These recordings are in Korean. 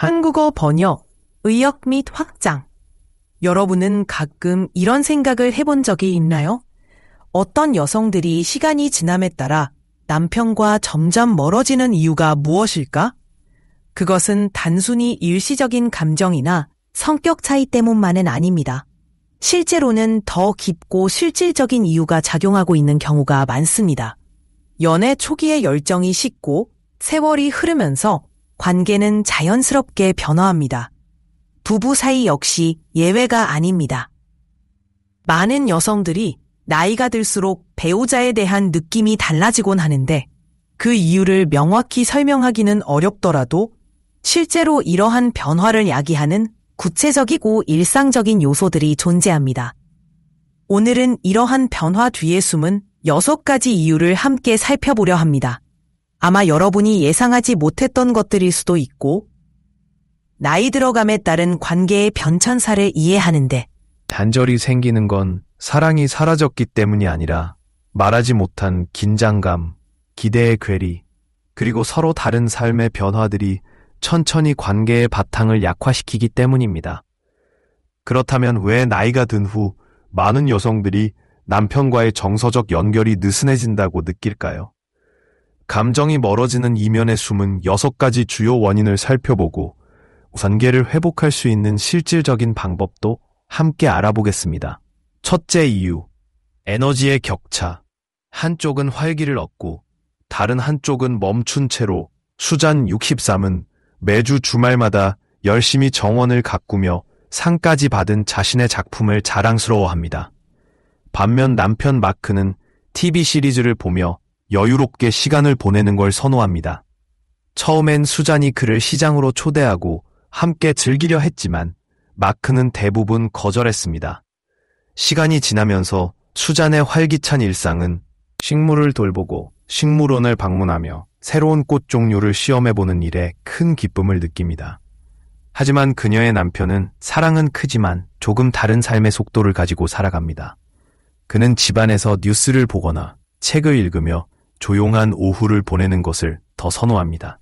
한국어 번역, 의역 및 확장. 여러분은 가끔 이런 생각을 해본 적이 있나요? 어떤 여성들이 시간이 지남에 따라 남편과 점점 멀어지는 이유가 무엇일까? 그것은 단순히 일시적인 감정이나 성격 차이 때문만은 아닙니다. 실제로는 더 깊고 실질적인 이유가 작용하고 있는 경우가 많습니다. 연애 초기의 열정이 식고 세월이 흐르면서 관계는 자연스럽게 변화합니다. 부부 사이 역시 예외가 아닙니다. 많은 여성들이 나이가 들수록 배우자에 대한 느낌이 달라지곤 하는데 그 이유를 명확히 설명하기는 어렵더라도 실제로 이러한 변화를 야기하는 구체적이고 일상적인 요소들이 존재합니다. 오늘은 이러한 변화 뒤에 숨은 6가지 이유를 함께 살펴보려 합니다. 아마 여러분이 예상하지 못했던 것들일 수도 있고 나이 들어감에 따른 관계의 변천사를 이해하는데 단절이 생기는 건 사랑이 사라졌기 때문이 아니라 말하지 못한 긴장감, 기대의 괴리, 그리고 서로 다른 삶의 변화들이 천천히 관계의 바탕을 약화시키기 때문입니다. 그렇다면 왜 나이가 든 후 많은 여성들이 남편과의 정서적 연결이 느슨해진다고 느낄까요? 감정이 멀어지는 이면에 숨은 6가지 주요 원인을 살펴보고 관계를 회복할 수 있는 실질적인 방법도 함께 알아보겠습니다. 첫째 이유, 에너지의 격차. 한쪽은 활기를 얻고 다른 한쪽은 멈춘 채로 수잔 63은 매주 주말마다 열심히 정원을 가꾸며 상까지 받은 자신의 작품을 자랑스러워합니다. 반면 남편 마크는 TV 시리즈를 보며 여유롭게 시간을 보내는 걸 선호합니다. 처음엔 수잔이 그를 시장으로 초대하고 함께 즐기려 했지만 마크는 대부분 거절했습니다. 시간이 지나면서 수잔의 활기찬 일상은 식물을 돌보고 식물원을 방문하며 새로운 꽃 종류를 시험해보는 일에 큰 기쁨을 느낍니다. 하지만 그녀의 남편은 사랑은 크지만 조금 다른 삶의 속도를 가지고 살아갑니다. 그는 집안에서 뉴스를 보거나 책을 읽으며 조용한 오후를 보내는 것을 더 선호합니다.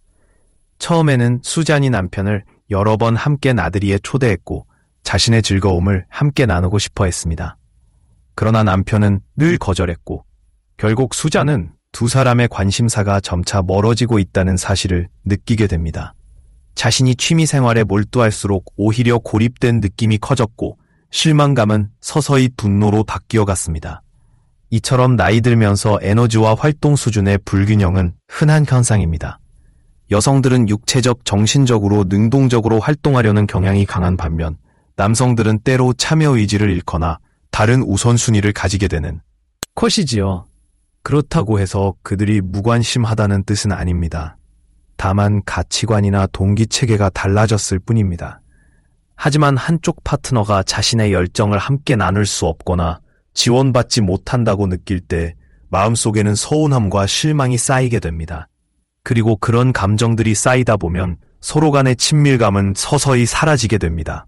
처음에는 수잔이 남편을 여러 번 함께 나들이에 초대했고 자신의 즐거움을 함께 나누고 싶어 했습니다. 그러나 남편은 늘 거절했고 결국 수잔은 두 사람의 관심사가 점차 멀어지고 있다는 사실을 느끼게 됩니다. 자신이 취미 생활에 몰두할수록 오히려 고립된 느낌이 커졌고 실망감은 서서히 분노로 바뀌어갔습니다. 이처럼 나이 들면서 에너지와 활동 수준의 불균형은 흔한 현상입니다. 여성들은 육체적, 정신적으로 능동적으로 활동하려는 경향이 강한 반면 남성들은 때로 참여 의지를 잃거나 다른 우선순위를 가지게 되는 것이지요. 그렇다고 해서 그들이 무관심하다는 뜻은 아닙니다. 다만 가치관이나 동기체계가 달라졌을 뿐입니다. 하지만 한쪽 파트너가 자신의 열정을 함께 나눌 수 없거나 지원받지 못한다고 느낄 때 마음속에는 서운함과 실망이 쌓이게 됩니다. 그리고 그런 감정들이 쌓이다 보면 서로 간의 친밀감은 서서히 사라지게 됩니다.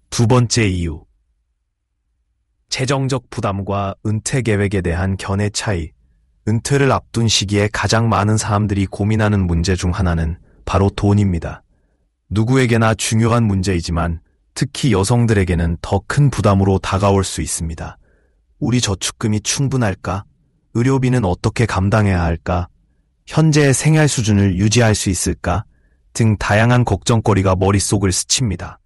두 번째 이유, 재정적 부담과 은퇴 계획에 대한 견해 차이. 은퇴를 앞둔 시기에 가장 많은 사람들이 고민하는 문제 중 하나는 바로 돈입니다. 누구에게나 중요한 문제이지만 특히 여성들에게는 더 큰 부담으로 다가올 수 있습니다. 우리 저축금이 충분할까? 의료비는 어떻게 감당해야 할까? 현재의 생활 수준을 유지할 수 있을까? 등 다양한 걱정거리가 머릿속을 스칩니다.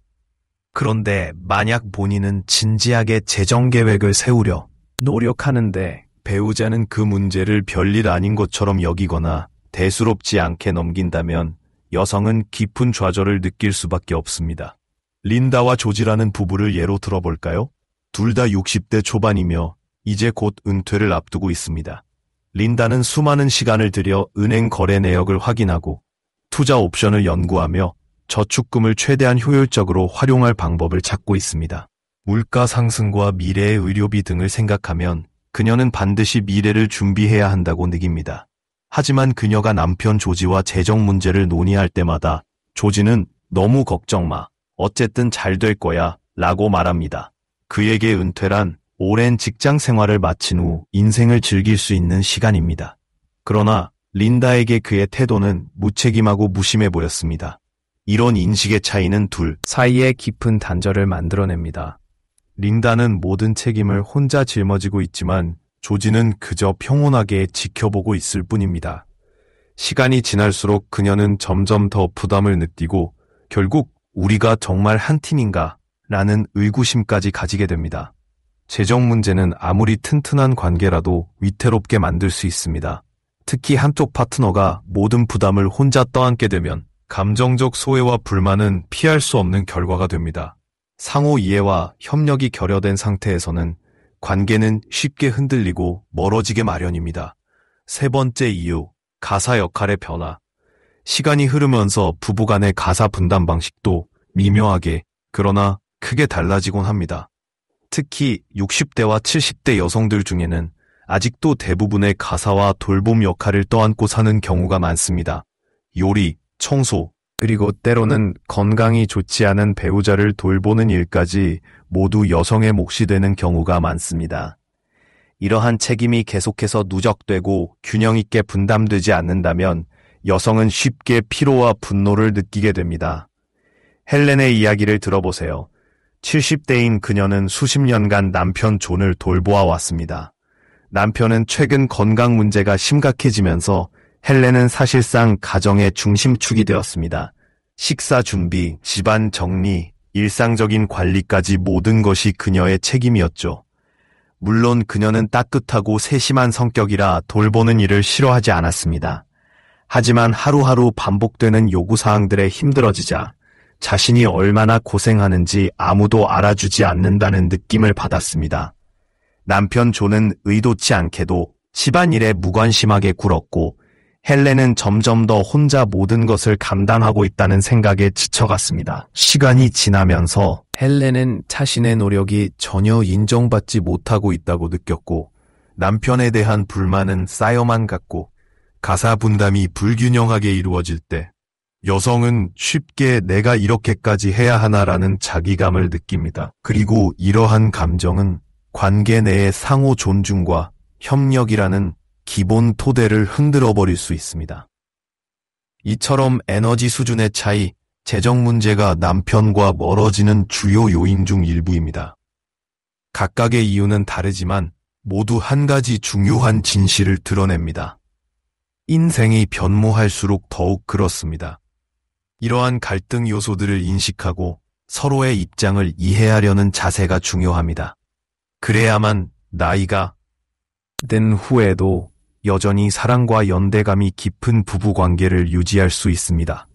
그런데 만약 본인은 진지하게 재정 계획을 세우려 노력하는데 배우자는 그 문제를 별일 아닌 것처럼 여기거나 대수롭지 않게 넘긴다면 여성은 깊은 좌절을 느낄 수밖에 없습니다. 린다와 조지라는 부부를 예로 들어볼까요? 둘 다 60대 초반이며 이제 곧 은퇴를 앞두고 있습니다. 린다는 수많은 시간을 들여 은행 거래 내역을 확인하고 투자 옵션을 연구하며 저축금을 최대한 효율적으로 활용할 방법을 찾고 있습니다. 물가 상승과 미래의 의료비 등을 생각하면 그녀는 반드시 미래를 준비해야 한다고 느낍니다. 하지만 그녀가 남편 조지와 재정 문제를 논의할 때마다 조지는 너무 걱정 마. 어쨌든 잘 될 거야 라고 말합니다. 그에게 은퇴란 오랜 직장 생활을 마친 후 인생을 즐길 수 있는 시간입니다. 그러나 린다에게 그의 태도는 무책임하고 무심해 보였습니다. 이런 인식의 차이는 둘 사이에 깊은 단절을 만들어냅니다. 린다는 모든 책임을 혼자 짊어지고 있지만 조지는 그저 평온하게 지켜보고 있을 뿐입니다. 시간이 지날수록 그녀는 점점 더 부담을 느끼고 결국 우리가 정말 한 팀인가? 라는 의구심까지 가지게 됩니다. 재정 문제는 아무리 튼튼한 관계라도 위태롭게 만들 수 있습니다. 특히 한쪽 파트너가 모든 부담을 혼자 떠안게 되면 감정적 소외와 불만은 피할 수 없는 결과가 됩니다. 상호 이해와 협력이 결여된 상태에서는 관계는 쉽게 흔들리고 멀어지게 마련입니다. 세 번째 이유, 가사 역할의 변화. 시간이 흐르면서 부부간의 가사 분담 방식도 미묘하게 그러나 크게 달라지곤 합니다. 특히 60대와 70대 여성들 중에는 아직도 대부분의 가사와 돌봄 역할을 떠안고 사는 경우가 많습니다. 요리, 청소, 그리고 때로는 건강이 좋지 않은 배우자를 돌보는 일까지 모두 여성의 몫이 되는 경우가 많습니다. 이러한 책임이 계속해서 누적되고 균형 있게 분담되지 않는다면 여성은 쉽게 피로와 분노를 느끼게 됩니다. 헬렌의 이야기를 들어보세요. 70대인 그녀는 수십 년간 남편 존을 돌보아 왔습니다. 남편은 최근 건강 문제가 심각해지면서 헬렌은 사실상 가정의 중심축이 되었습니다. 식사 준비, 집안 정리, 일상적인 관리까지 모든 것이 그녀의 책임이었죠. 물론 그녀는 따뜻하고 세심한 성격이라 돌보는 일을 싫어하지 않았습니다. 하지만 하루하루 반복되는 요구사항들에 힘들어지자 자신이 얼마나 고생하는지 아무도 알아주지 않는다는 느낌을 받았습니다. 남편 존은 의도치 않게도 집안일에 무관심하게 굴었고 헬렌은 점점 더 혼자 모든 것을 감당하고 있다는 생각에 지쳐갔습니다. 시간이 지나면서 헬렌은 자신의 노력이 전혀 인정받지 못하고 있다고 느꼈고 남편에 대한 불만은 쌓여만 갔고 가사 분담이 불균형하게 이루어질 때 여성은 쉽게 내가 이렇게까지 해야 하나라는 자기감을 느낍니다. 그리고 이러한 감정은 관계 내의 상호 존중과 협력이라는 기본 토대를 흔들어 버릴 수 있습니다. 이처럼 에너지 수준의 차이, 재정 문제가 남편과 멀어지는 주요 요인 중 일부입니다. 각각의 이유는 다르지만 모두 한 가지 중요한 진실을 드러냅니다. 인생이 변모할수록 더욱 그렇습니다. 이러한 갈등 요소들을 인식하고 서로의 입장을 이해하려는 자세가 중요합니다. 그래야만 나이가 든 후에도 여전히 사랑과 연대감이 깊은 부부관계를 유지할 수 있습니다.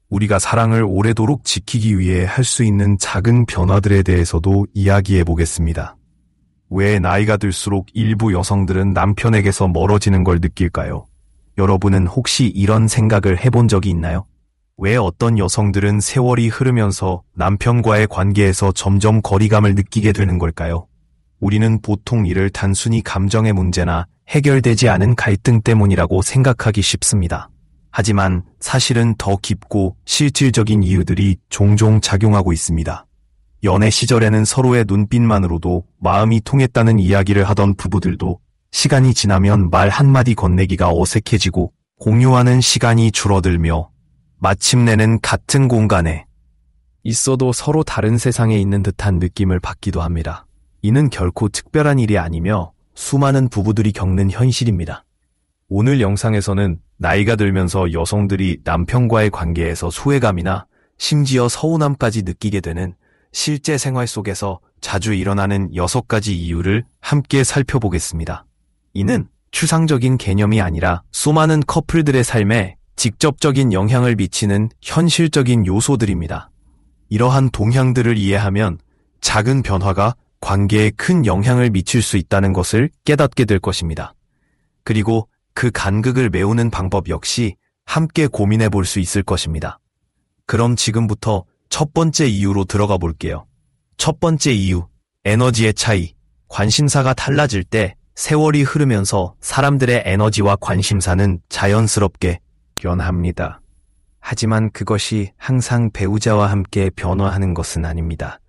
우리가 사랑을 오래도록 지키기 위해 할 수 있는 작은 변화들에 대해서도 이야기해 보겠습니다. 왜 나이가 들수록 일부 여성들은 남편에게서 멀어지는 걸 느낄까요? 여러분은 혹시 이런 생각을 해본 적이 있나요? 왜 어떤 여성들은 세월이 흐르면서 남편과의 관계에서 점점 거리감을 느끼게 되는 걸까요? 우리는 보통 이를 단순히 감정의 문제나 해결되지 않은 갈등 때문이라고 생각하기 쉽습니다. 하지만 사실은 더 깊고 실질적인 이유들이 종종 작용하고 있습니다. 연애 시절에는 서로의 눈빛만으로도 마음이 통했다는 이야기를 하던 부부들도 시간이 지나면 말 한마디 건네기가 어색해지고 공유하는 시간이 줄어들며 마침내는 같은 공간에 있어도 서로 다른 세상에 있는 듯한 느낌을 받기도 합니다. 이는 결코 특별한 일이 아니며 수많은 부부들이 겪는 현실입니다. 오늘 영상에서는 나이가 들면서 여성들이 남편과의 관계에서 소외감이나 심지어 서운함까지 느끼게 되는 실제 생활 속에서 자주 일어나는 6가지 이유를 함께 살펴보겠습니다. 이는 추상적인 개념이 아니라 수많은 커플들의 삶에 직접적인 영향을 미치는 현실적인 요소들입니다. 이러한 동향들을 이해하면 작은 변화가 관계에 큰 영향을 미칠 수 있다는 것을 깨닫게 될 것입니다. 그리고 그 간극을 메우는 방법 역시 함께 고민해 볼 수 있을 것입니다. 그럼 지금부터 첫 번째 이유로 들어가 볼게요. 첫 번째 이유, 에너지의 차이. 관심사가 달라질 때 세월이 흐르면서 사람들의 에너지와 관심사는 자연스럽게 변합니다. 하지만 그것이 항상 배우자와 함께 변화하는 것은 아닙니다.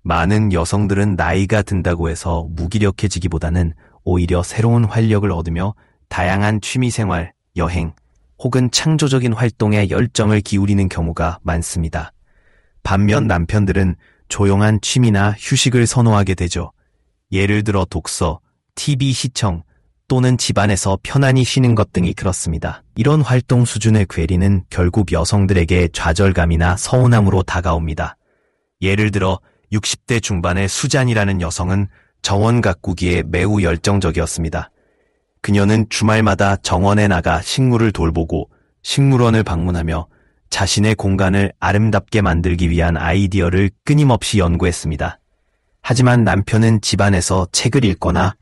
많은 여성들은 나이가 든다고 해서 무기력해지기보다는 오히려 새로운 활력을 얻으며 다양한 취미생활, 여행, 혹은 창조적인 활동에 열정을 기울이는 경우가 많습니다. 반면 남편들은 조용한 취미나 휴식을 선호하게 되죠. 예를 들어 독서, TV 시청 또는 집안에서 편안히 쉬는 것 등이 그렇습니다. 이런 활동 수준의 괴리는 결국 여성들에게 좌절감이나 서운함으로 다가옵니다. 예를 들어 60대 중반의 수잔이라는 여성은 정원 가꾸기에 매우 열정적이었습니다. 그녀는 주말마다 정원에 나가 식물을 돌보고 식물원을 방문하며 자신의 공간을 아름답게 만들기 위한 아이디어를 끊임없이 연구했습니다. 하지만 남편은 집안에서 책을 읽거나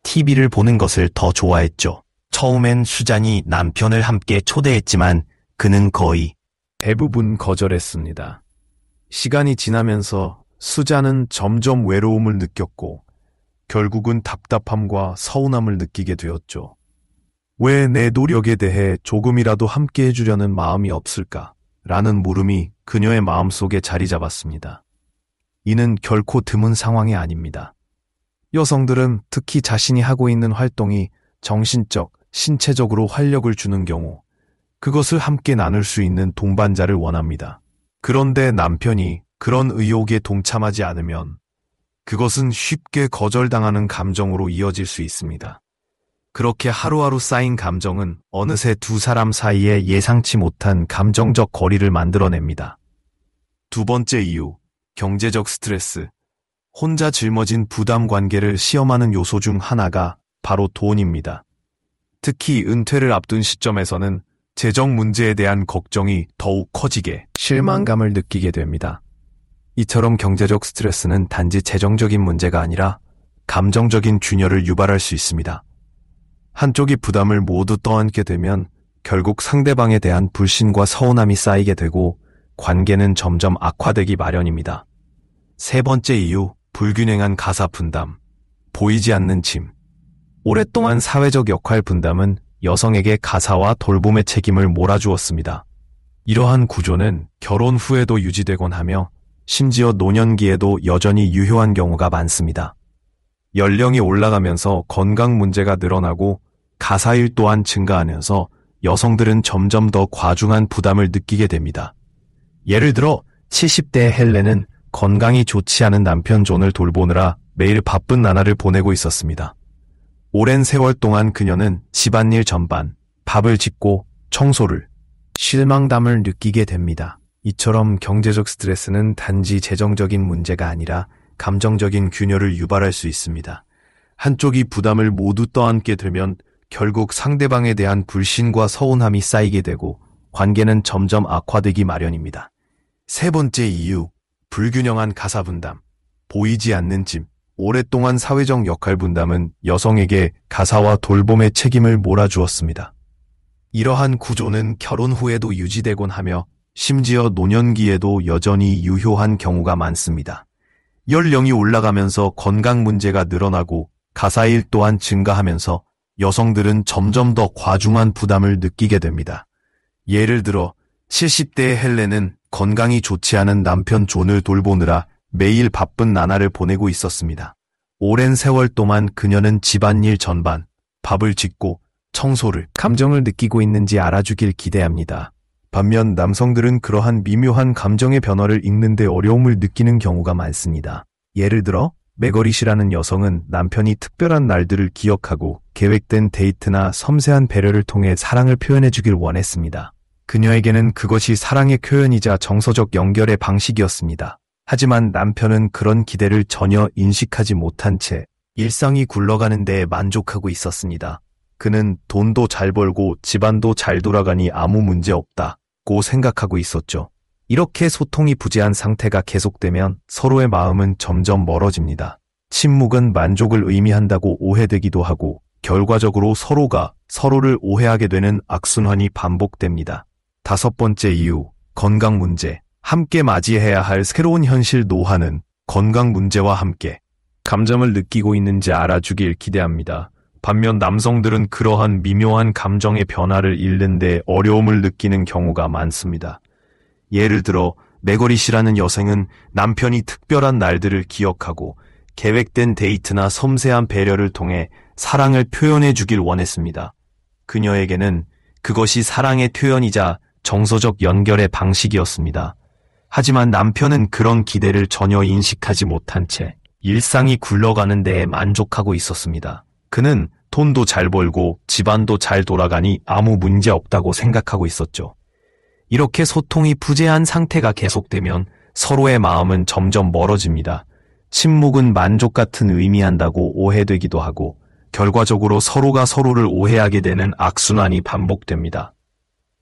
TV를 보는 것을 더 좋아했죠. 처음엔 수잔이 남편을 함께 초대했지만 그는 거의 대부분 거절했습니다. 시간이 지나면서 수잔은 점점 외로움을 느꼈고 결국은 답답함과 서운함을 느끼게 되었죠. 왜 내 노력에 대해 조금이라도 함께 해주려는 마음이 없을까? 라는 물음이 그녀의 마음속에 자리 잡았습니다. 이는 결코 드문 상황이 아닙니다. 여성들은 특히 자신이 하고 있는 활동이 정신적, 신체적으로 활력을 주는 경우 그것을 함께 나눌 수 있는 동반자를 원합니다. 그런데 남편이 그런 의욕에 동참하지 않으면 그것은 쉽게 거절당하는 감정으로 이어질 수 있습니다. 그렇게 하루하루 쌓인 감정은 어느새 두 사람 사이에 예상치 못한 감정적 거리를 만들어냅니다. 두 번째 이유, 경제적 스트레스. 혼자 짊어진 부담 관계를 시험하는 요소 중 하나가 바로 돈입니다. 특히 은퇴를 앞둔 시점에서는 재정 문제에 대한 걱정이 더욱 커지게 실망감을 느끼게 됩니다. 이처럼 경제적 스트레스는 단지 재정적인 문제가 아니라 감정적인 균열을 유발할 수 있습니다. 한쪽이 부담을 모두 떠안게 되면 결국 상대방에 대한 불신과 서운함이 쌓이게 되고 관계는 점점 악화되기 마련입니다. 세 번째 이유, 불균형한 가사 분담, 보이지 않는 짐. 오랫동안 사회적 역할 분담은 여성에게 가사와 돌봄의 책임을 몰아주었습니다. 이러한 구조는 결혼 후에도 유지되곤 하며 심지어 노년기에도 여전히 유효한 경우가 많습니다. 연령이 올라가면서 건강 문제가 늘어나고 가사일 또한 증가하면서 여성들은 점점 더 과중한 부담을 느끼게 됩니다. 예를 들어 70대의 헬렌은 건강이 좋지 않은 남편 존을 돌보느라 매일 바쁜 나날을 보내고 있었습니다. 오랜 세월 동안 그녀는 집안일 전반, 밥을 짓고 청소를, 실망감을 느끼게 됩니다. 이처럼 경제적 스트레스는 단지 재정적인 문제가 아니라 감정적인 균열을 유발할 수 있습니다. 한쪽이 부담을 모두 떠안게 되면 결국 상대방에 대한 불신과 서운함이 쌓이게 되고 관계는 점점 악화되기 마련입니다. 세 번째 이유, 불균형한 가사 분담, 보이지 않는 짐. 오랫동안 사회적 역할 분담은 여성에게 가사와 돌봄의 책임을 몰아주었습니다. 이러한 구조는 결혼 후에도 유지되곤 하며 심지어 노년기에도 여전히 유효한 경우가 많습니다. 연령이 올라가면서 건강 문제가 늘어나고 가사일 또한 증가하면서 여성들은 점점 더 과중한 부담을 느끼게 됩니다. 예를 들어 70대의 헬렌은 건강이 좋지 않은 남편 존을 돌보느라 매일 바쁜 나날을 보내고 있었습니다. 오랜 세월 동안 그녀는 집안일 전반, 밥을 짓고 청소를, 감정을 느끼고 있는지 알아주길 기대합니다. 반면 남성들은 그러한 미묘한 감정의 변화를 읽는데 어려움을 느끼는 경우가 많습니다. 예를 들어 메거릿이라는 여성은 남편이 특별한 날들을 기억하고 계획된 데이트나 섬세한 배려를 통해 사랑을 표현해주길 원했습니다. 그녀에게는 그것이 사랑의 표현이자 정서적 연결의 방식이었습니다. 하지만 남편은 그런 기대를 전혀 인식하지 못한 채 일상이 굴러가는 데에 만족하고 있었습니다. 그는 돈도 잘 벌고 집안도 잘 돌아가니 아무 문제 없다고 생각하고 있었죠. 이렇게 소통이 부재한 상태가 계속되면 서로의 마음은 점점 멀어집니다. 침묵은 만족을 의미한다고 오해되기도 하고 결과적으로 서로가 서로를 오해하게 되는 악순환이 반복됩니다. 다섯 번째 이유, 건강 문제. 함께 맞이해야 할 새로운 현실 노화는 건강 문제와 함께 감정을 느끼고 있는지 알아주길 기대합니다. 반면 남성들은 그러한 미묘한 감정의 변화를 읽는 데 어려움을 느끼는 경우가 많습니다. 예를 들어 메거릿이라는 여성은 남편이 특별한 날들을 기억하고 계획된 데이트나 섬세한 배려를 통해 사랑을 표현해 주길 원했습니다. 그녀에게는 그것이 사랑의 표현이자 정서적 연결의 방식이었습니다. 하지만 남편은 그런 기대를 전혀 인식하지 못한 채 일상이 굴러가는 데에 만족하고 있었습니다. 그는 돈도 잘 벌고 집안도 잘 돌아가니 아무 문제 없다고 생각하고 있었죠. 이렇게 소통이 부재한 상태가 계속되면 서로의 마음은 점점 멀어집니다. 침묵은 만족 같은 의미한다고 오해되기도 하고 결과적으로 서로가 서로를 오해하게 되는 악순환이 반복됩니다.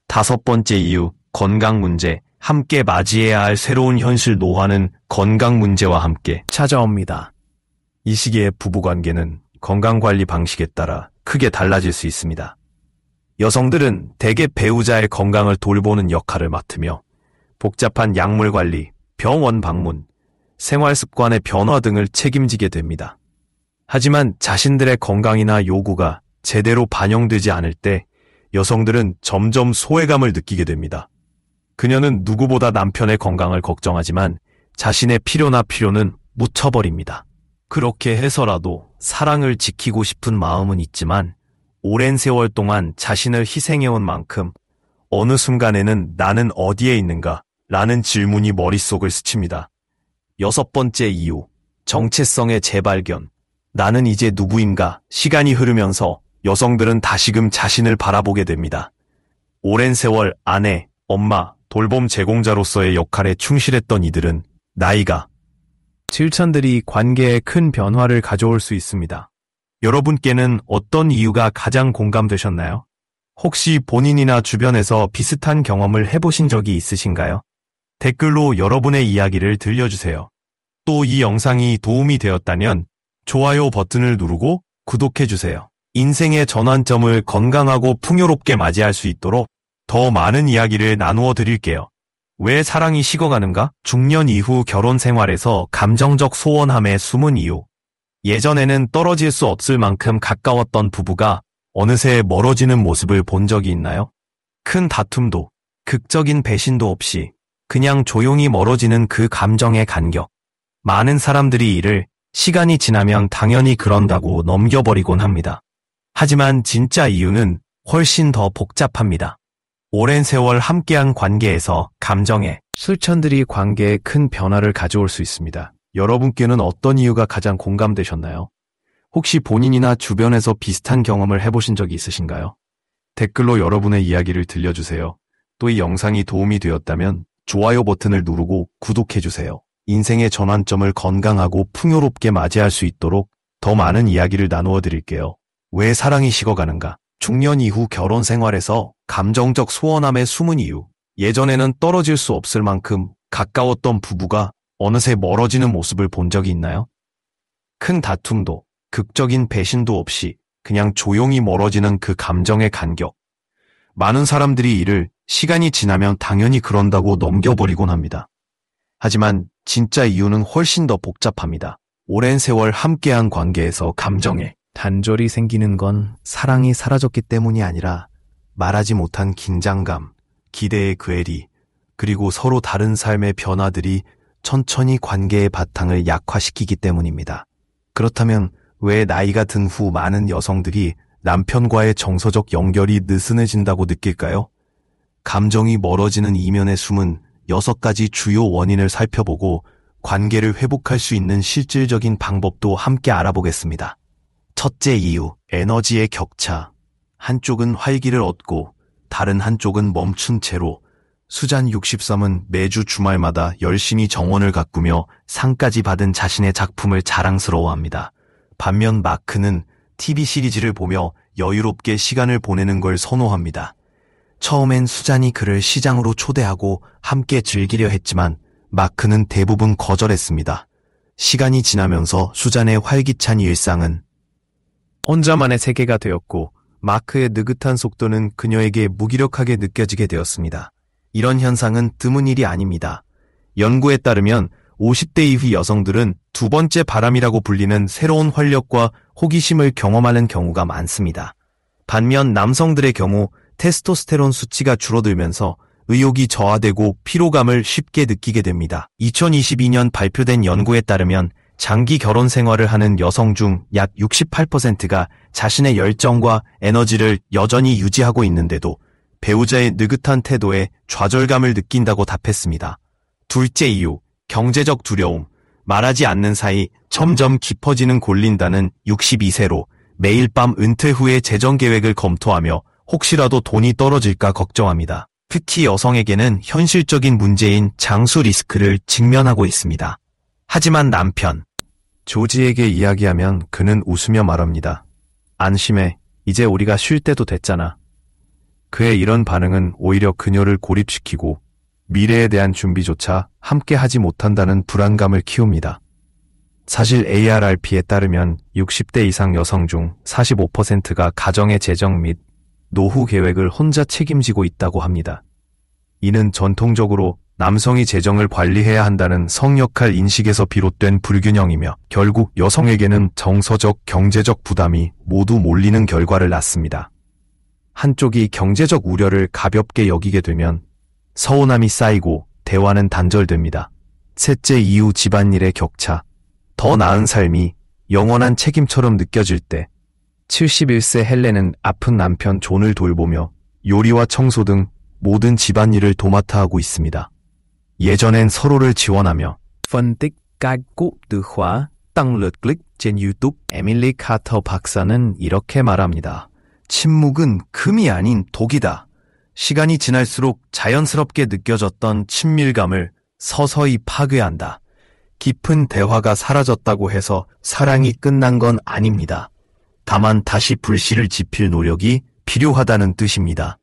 5번째 이유, 건강 문제. 함께 맞이해야 할 새로운 현실 노화는 건강 문제와 함께 찾아옵니다. 이 시기의 부부관계는 건강관리 방식에 따라 크게 달라질 수 있습니다. 여성들은 대개 배우자의 건강을 돌보는 역할을 맡으며 복잡한 약물 관리, 병원 방문, 생활 습관의 변화 등을 책임지게 됩니다. 하지만 자신들의 건강이나 요구가 제대로 반영되지 않을 때 여성들은 점점 소외감을 느끼게 됩니다. 그녀는 누구보다 남편의 건강을 걱정하지만 자신의 필요는 묻혀버립니다. 그렇게 해서라도 사랑을 지키고 싶은 마음은 있지만 오랜 세월 동안 자신을 희생해온 만큼 어느 순간에는 나는 어디에 있는가? 라는 질문이 머릿속을 스칩니다. 6번째 이유, 정체성의 재발견. 나는 이제 누구인가? 시간이 흐르면서 여성들은 다시금 자신을 바라보게 됩니다. 오랜 세월 아내, 엄마, 돌봄 제공자로서의 역할에 충실했던 이들은 나이가 실천들이 관계에 큰 변화를 가져올 수 있습니다. 여러분께는 어떤 이유가 가장 공감되셨나요? 혹시 본인이나 주변에서 비슷한 경험을 해보신 적이 있으신가요? 댓글로 여러분의 이야기를 들려주세요. 또 이 영상이 도움이 되었다면 좋아요 버튼을 누르고 구독해주세요. 인생의 전환점을 건강하고 풍요롭게 맞이할 수 있도록 더 많은 이야기를 나누어 드릴게요. 왜 사랑이 식어가는가? 중년 이후 결혼 생활에서 감정적 소원함의 숨은 이유. 예전에는 떨어질 수 없을 만큼 가까웠던 부부가 어느새 멀어지는 모습을 본 적이 있나요? 큰 다툼도, 극적인 배신도 없이 그냥 조용히 멀어지는 그 감정의 간격. 많은 사람들이 이를 시간이 지나면 당연히 그런다고 넘겨버리곤 합니다. 하지만 진짜 이유는 훨씬 더 복잡합니다. 오랜 세월 함께한 관계에서 감정의 실천들이 관계에 큰 변화를 가져올 수 있습니다. 여러분께는 어떤 이유가 가장 공감되셨나요? 혹시 본인이나 주변에서 비슷한 경험을 해보신 적이 있으신가요? 댓글로 여러분의 이야기를 들려주세요. 또 이 영상이 도움이 되었다면 좋아요 버튼을 누르고 구독해주세요. 인생의 전환점을 건강하고 풍요롭게 맞이할 수 있도록 더 많은 이야기를 나누어 드릴게요. 왜 사랑이 식어가는가? 중년 이후 결혼 생활에서 감정적 소원함의 숨은 이유. 예전에는 떨어질 수 없을 만큼 가까웠던 부부가 어느새 멀어지는 모습을 본 적이 있나요? 큰 다툼도, 극적인 배신도 없이 그냥 조용히 멀어지는 그 감정의 간격. 많은 사람들이 이를 시간이 지나면 당연히 그런다고 넘겨버리곤 합니다. 하지만 진짜 이유는 훨씬 더 복잡합니다. 오랜 세월 함께한 관계에서 감정의 단절이 생기는 건 사랑이 사라졌기 때문이 아니라 말하지 못한 긴장감, 기대의 괴리, 그리고 서로 다른 삶의 변화들이 천천히 관계의 바탕을 약화시키기 때문입니다. 그렇다면 왜 나이가 든 후 많은 여성들이 남편과의 정서적 연결이 느슨해진다고 느낄까요? 감정이 멀어지는 이면에 숨은 6가지 주요 원인을 살펴보고 관계를 회복할 수 있는 실질적인 방법도 함께 알아보겠습니다. 첫째 이유, 에너지의 격차. 한쪽은 활기를 얻고 다른 한쪽은 멈춘 채로 수잔 63은 매주 주말마다 열심히 정원을 가꾸며 상까지 받은 자신의 작품을 자랑스러워합니다. 반면 마크는 TV 시리즈를 보며 여유롭게 시간을 보내는 걸 선호합니다. 처음엔 수잔이 그를 시장으로 초대하고 함께 즐기려 했지만 마크는 대부분 거절했습니다. 시간이 지나면서 수잔의 활기찬 일상은 혼자만의 세계가 되었고 마크의 느긋한 속도는 그녀에게 무기력하게 느껴지게 되었습니다. 이런 현상은 드문 일이 아닙니다. 연구에 따르면 50대 이후 여성들은 두 번째 바람이라고 불리는 새로운 활력과 호기심을 경험하는 경우가 많습니다. 반면 남성들의 경우 테스토스테론 수치가 줄어들면서 의욕이 저하되고 피로감을 쉽게 느끼게 됩니다. 2022년 발표된 연구에 따르면 장기 결혼 생활을 하는 여성 중 약 68%가 자신의 열정과 에너지를 여전히 유지하고 있는데도 배우자의 느긋한 태도에 좌절감을 느낀다고 답했습니다. 둘째 이유, 경제적 두려움. 말하지 않는 사이 점점 깊어지는 골린다는 62세로 매일 밤 은퇴 후의 재정 계획을 검토하며 혹시라도 돈이 떨어질까 걱정합니다. 특히 여성에게는 현실적인 문제인 장수 리스크를 직면하고 있습니다. 하지만 남편 조지에게 이야기하면 그는 웃으며 말합니다. 안심해, 이제 우리가 쉴 때도 됐잖아. 그의 이런 반응은 오히려 그녀를 고립시키고 미래에 대한 준비조차 함께 하지 못한다는 불안감을 키웁니다. 사실 ARRP에 따르면 60대 이상 여성 중 45%가 가정의 재정 및 노후 계획을 혼자 책임지고 있다고 합니다. 이는 전통적으로 남성이 재정을 관리해야 한다는 성역할 인식에서 비롯된 불균형이며 결국 여성에게는 정서적, 경제적 부담이 모두 몰리는 결과를 낳습니다. 한쪽이 경제적 우려를 가볍게 여기게 되면 서운함이 쌓이고 대화는 단절됩니다. 셋째 이유, 집안일의 격차. 더 나은 삶이 영원한 책임처럼 느껴질 때 71세 헬렌은 아픈 남편 존을 돌보며 요리와 청소 등 모든 집안일을 도맡아 하고 있습니다. 예전엔 서로를 지원하며 phân tích các cụm từ khóa tăng lượt click trên YouTube. 에밀리 카터 박사는 이렇게 말합니다. 침묵은 금이 아닌 독이다. 시간이 지날수록 자연스럽게 느껴졌던 친밀감을 서서히 파괴한다. 깊은 대화가 사라졌다고 해서 사랑이 끝난 건 아닙니다. 다만 다시 불씨를 지필 노력이 필요하다는 뜻입니다.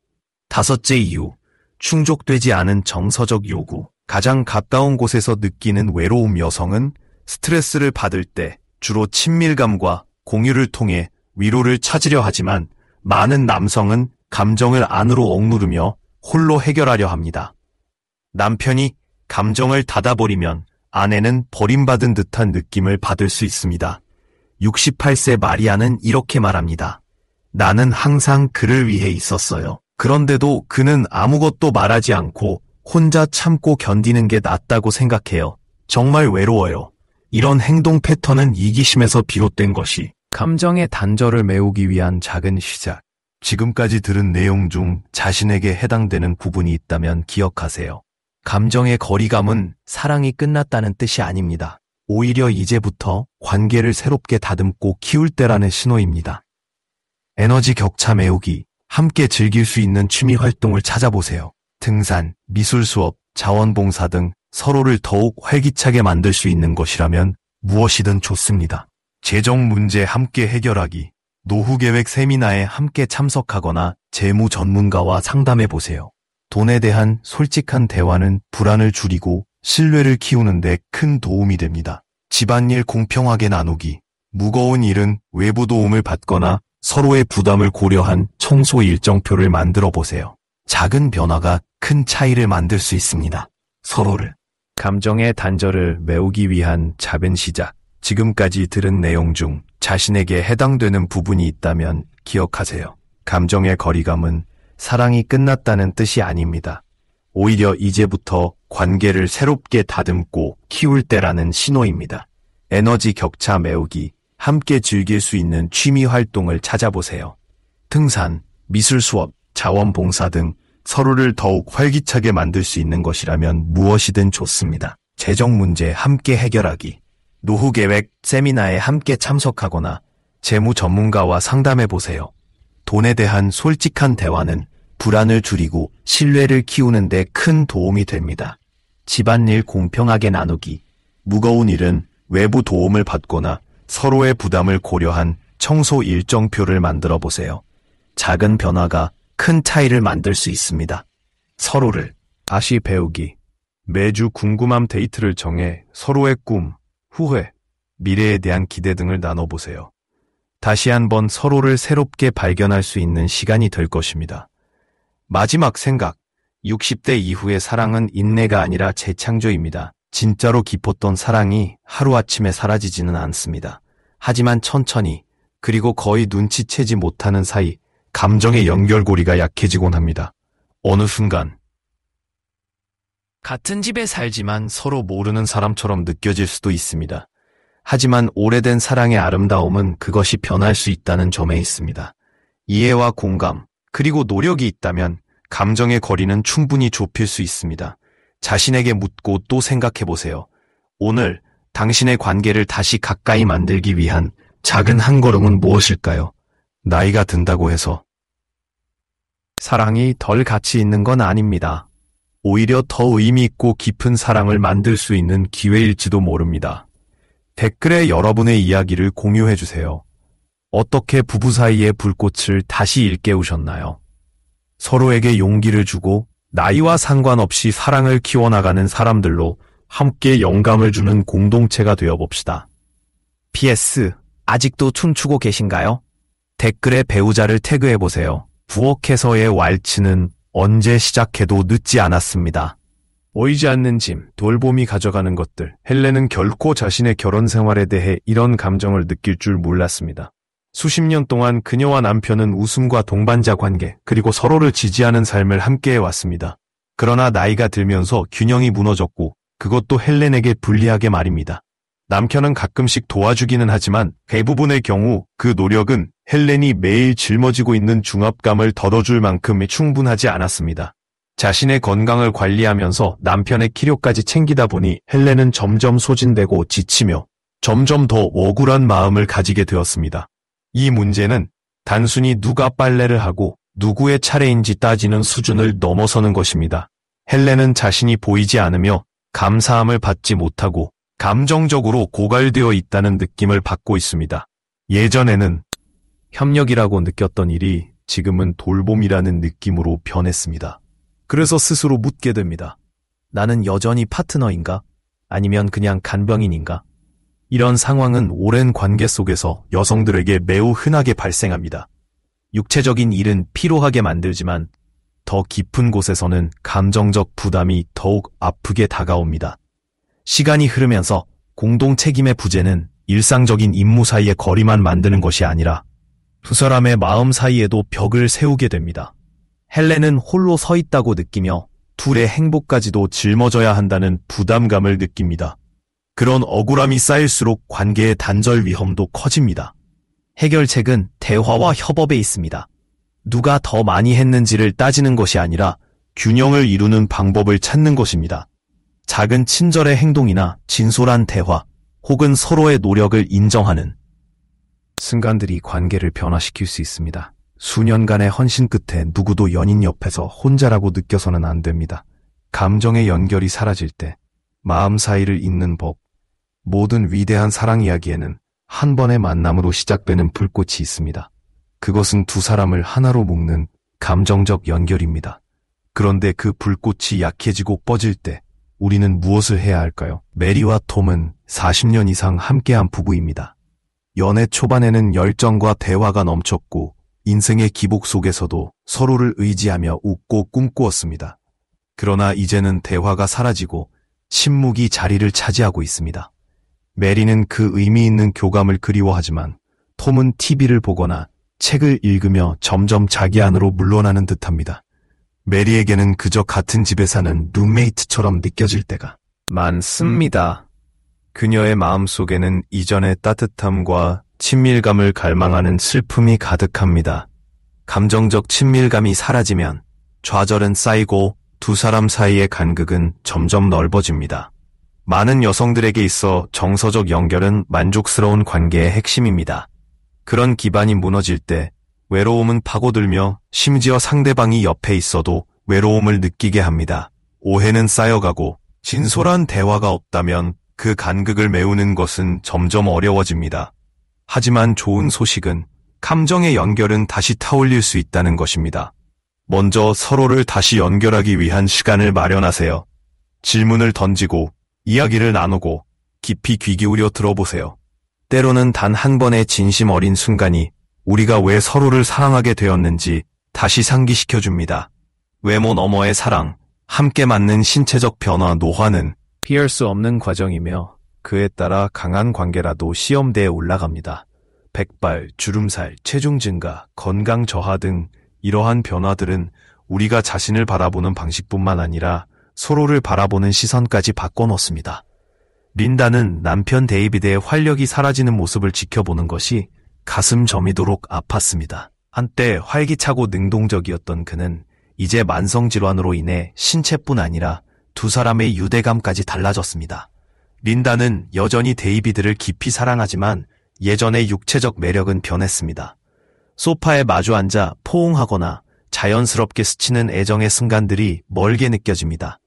다섯째 이유, 충족되지 않은 정서적 요구. 가장 가까운 곳에서 느끼는 외로움. 여성은 스트레스를 받을 때 주로 친밀감과 공유를 통해 위로를 찾으려 하지만 많은 남성은 감정을 안으로 억누르며 홀로 해결하려 합니다. 남편이 감정을 닫아버리면 아내는 버림받은 듯한 느낌을 받을 수 있습니다. 68세 마리아는 이렇게 말합니다. 나는 항상 그를 위해 있었어요. 그런데도 그는 아무것도 말하지 않고 혼자 참고 견디는 게 낫다고 생각해요. 정말 외로워요. 이런 행동 패턴은 이기심에서 비롯된 것이 감정의 단절을 메우기 위한 작은 시작. 지금까지 들은 내용 중 자신에게 해당되는 부분이 있다면 기억하세요. 감정의 거리감은 사랑이 끝났다는 뜻이 아닙니다. 오히려 이제부터 관계를 새롭게 다듬고 키울 때라는 신호입니다. 에너지 격차 메우기, 함께 즐길 수 있는 취미 활동을 찾아보세요. 등산, 미술 수업, 자원봉사 등 서로를 더욱 활기차게 만들 수 있는 것이라면 무엇이든 좋습니다. 재정 문제 함께 해결하기, 노후계획 세미나에 함께 참석하거나 재무 전문가와 상담해보세요. 돈에 대한 솔직한 대화는 불안을 줄이고 신뢰를 키우는 데 큰 도움이 됩니다. 집안일 공평하게 나누기, 무거운 일은 외부 도움을 받거나 서로의 부담을 고려한 청소 일정표를 만들어 보세요. 작은 변화가 큰 차이를 만들 수 있습니다. 서로를 감정의 단절을 메우기 위한 작은 시작. 지금까지 들은 내용 중 자신에게 해당되는 부분이 있다면 기억하세요. 감정의 거리감은 사랑이 끝났다는 뜻이 아닙니다. 오히려 이제부터 관계를 새롭게 다듬고 키울 때라는 신호입니다. 에너지 격차 메우기, 함께 즐길 수 있는 취미 활동을 찾아보세요. 등산, 미술 수업, 자원봉사 등 서로를 더욱 활기차게 만들 수 있는 것이라면 무엇이든 좋습니다. 재정 문제 함께 해결하기, 노후 계획 세미나에 함께 참석하거나 재무 전문가와 상담해보세요. 돈에 대한 솔직한 대화는 불안을 줄이고 신뢰를 키우는 데 큰 도움이 됩니다. 집안일 공평하게 나누기, 무거운 일은 외부 도움을 받거나 서로의 부담을 고려한 청소 일정표를 만들어 보세요. 작은 변화가 큰 차이를 만들 수 있습니다. 서로를 다시 배우기, 매주 궁금한 데이트를 정해 서로의 꿈, 후회, 미래에 대한 기대 등을 나눠보세요. 다시 한번 서로를 새롭게 발견할 수 있는 시간이 될 것입니다. 마지막 생각, 60대 이후의 사랑은 인내가 아니라 재창조입니다. 진짜로 깊었던 사랑이 하루아침에 사라지지는 않습니다. 하지만 천천히, 그리고 거의 눈치채지 못하는 사이 감정의 연결고리가 약해지곤 합니다. 어느 순간 같은 집에 살지만 서로 모르는 사람처럼 느껴질 수도 있습니다. 하지만 오래된 사랑의 아름다움은 그것이 변할 수 있다는 점에 있습니다. 이해와 공감, 그리고 노력이 있다면 감정의 거리는 충분히 좁힐 수 있습니다. 자신에게 묻고 또 생각해 보세요. 오늘 당신의 관계를 다시 가까이 만들기 위한 작은 한 걸음은 무엇일까요? 나이가 든다고 해서 사랑이 덜 가치 있는 건 아닙니다. 오히려 더 의미 있고 깊은 사랑을 만들 수 있는 기회일지도 모릅니다. 댓글에 여러분의 이야기를 공유해 주세요. 어떻게 부부 사이의 불꽃을 다시 일깨우셨나요? 서로에게 용기를 주고 나이와 상관없이 사랑을 키워나가는 사람들로 함께 영감을 주는 공동체가 되어봅시다. PS, 아직도 춤추고 계신가요? 댓글에 배우자를 태그해보세요. 부엌에서의 왈츠는 언제 시작해도 늦지 않았습니다. 보이지 않는 짐, 돌봄이 가져가는 것들. 헬렌은 결코 자신의 결혼 생활에 대해 이런 감정을 느낄 줄 몰랐습니다. 수십 년 동안 그녀와 남편은 웃음과 동반자 관계, 그리고 서로를 지지하는 삶을 함께 해왔습니다. 그러나 나이가 들면서 균형이 무너졌고, 그것도 헬렌에게 불리하게 말입니다. 남편은 가끔씩 도와주기는 하지만 대부분의 경우 그 노력은 헬렌이 매일 짊어지고 있는 중압감을 덜어줄 만큼 충분하지 않았습니다. 자신의 건강을 관리하면서 남편의 키료까지 챙기다 보니 헬렌은 점점 소진되고 지치며 점점 더 억울한 마음을 가지게 되었습니다. 이 문제는 단순히 누가 빨래를 하고 누구의 차례인지 따지는 수준을 넘어서는 것입니다. 헬렌은 자신이 보이지 않으며 감사함을 받지 못하고 감정적으로 고갈되어 있다는 느낌을 받고 있습니다. 예전에는 협력이라고 느꼈던 일이 지금은 돌봄이라는 느낌으로 변했습니다. 그래서 스스로 묻게 됩니다. 나는 여전히 파트너인가? 아니면 그냥 간병인인가? 이런 상황은 오랜 관계 속에서 여성들에게 매우 흔하게 발생합니다. 육체적인 일은 피로하게 만들지만 더 깊은 곳에서는 감정적 부담이 더욱 아프게 다가옵니다. 시간이 흐르면서 공동 책임의 부재는 일상적인 임무 사이의 거리만 만드는 것이 아니라 두 사람의 마음 사이에도 벽을 세우게 됩니다. 헬렌은 홀로 서 있다고 느끼며 둘의 행복까지도 짊어져야 한다는 부담감을 느낍니다. 그런 억울함이 쌓일수록 관계의 단절 위험도 커집니다. 해결책은 대화와 협업에 있습니다. 누가 더 많이 했는지를 따지는 것이 아니라 균형을 이루는 방법을 찾는 것입니다. 작은 친절의 행동이나 진솔한 대화, 혹은 서로의 노력을 인정하는 순간들이 관계를 변화시킬 수 있습니다. 수년간의 헌신 끝에 누구도 연인 옆에서 혼자라고 느껴서는 안 됩니다. 감정의 연결이 사라질 때 마음 사이를 잇는 법. 모든 위대한 사랑 이야기에는 한 번의 만남으로 시작되는 불꽃이 있습니다. 그것은 두 사람을 하나로 묶는 감정적 연결입니다. 그런데 그 불꽃이 약해지고 뻗을 때 우리는 무엇을 해야 할까요? 메리와 톰은 40년 이상 함께한 부부입니다. 연애 초반에는 열정과 대화가 넘쳤고 인생의 기복 속에서도 서로를 의지하며 웃고 꿈꾸었습니다. 그러나 이제는 대화가 사라지고 침묵이 자리를 차지하고 있습니다. 메리는 그 의미 있는 교감을 그리워하지만 톰은 TV를 보거나 책을 읽으며 점점 자기 안으로 물러나는 듯합니다. 메리에게는 그저 같은 집에 사는 룸메이트처럼 느껴질 때가 많습니다. 그녀의 마음속에는 이전의 따뜻함과 친밀감을 갈망하는 슬픔이 가득합니다. 감정적 친밀감이 사라지면 좌절은 쌓이고 두 사람 사이의 간극은 점점 넓어집니다. 많은 여성들에게 있어 정서적 연결은 만족스러운 관계의 핵심입니다. 그런 기반이 무너질 때 외로움은 파고들며 심지어 상대방이 옆에 있어도 외로움을 느끼게 합니다. 오해는 쌓여가고 진솔한 대화가 없다면 그 간극을 메우는 것은 점점 어려워집니다. 하지만 좋은 소식은 감정의 연결은 다시 타올릴 수 있다는 것입니다. 먼저 서로를 다시 연결하기 위한 시간을 마련하세요. 질문을 던지고 이야기를 나누고 깊이 귀 기울여 들어보세요. 때로는 단 한 번의 진심 어린 순간이 우리가 왜 서로를 사랑하게 되었는지 다시 상기시켜줍니다. 외모 너머의 사랑, 함께 맞는 신체적 변화, 노화는 피할 수 없는 과정이며 그에 따라 강한 관계라도 시험대에 올라갑니다. 백발, 주름살, 체중 증가, 건강 저하 등 이러한 변화들은 우리가 자신을 바라보는 방식뿐만 아니라 서로를 바라보는 시선까지 바꿔놓습니다. 린다는 남편 데이비드의 활력이 사라지는 모습을 지켜보는 것이 가슴 저미도록 아팠습니다. 한때 활기차고 능동적이었던 그는 이제 만성질환으로 인해 신체뿐 아니라 두 사람의 유대감까지 달라졌습니다. 린다는 여전히 데이비드를 깊이 사랑하지만 예전의 육체적 매력은 변했습니다. 소파에 마주 앉아 포옹하거나 자연스럽게 스치는 애정의 순간들이 멀게 느껴집니다.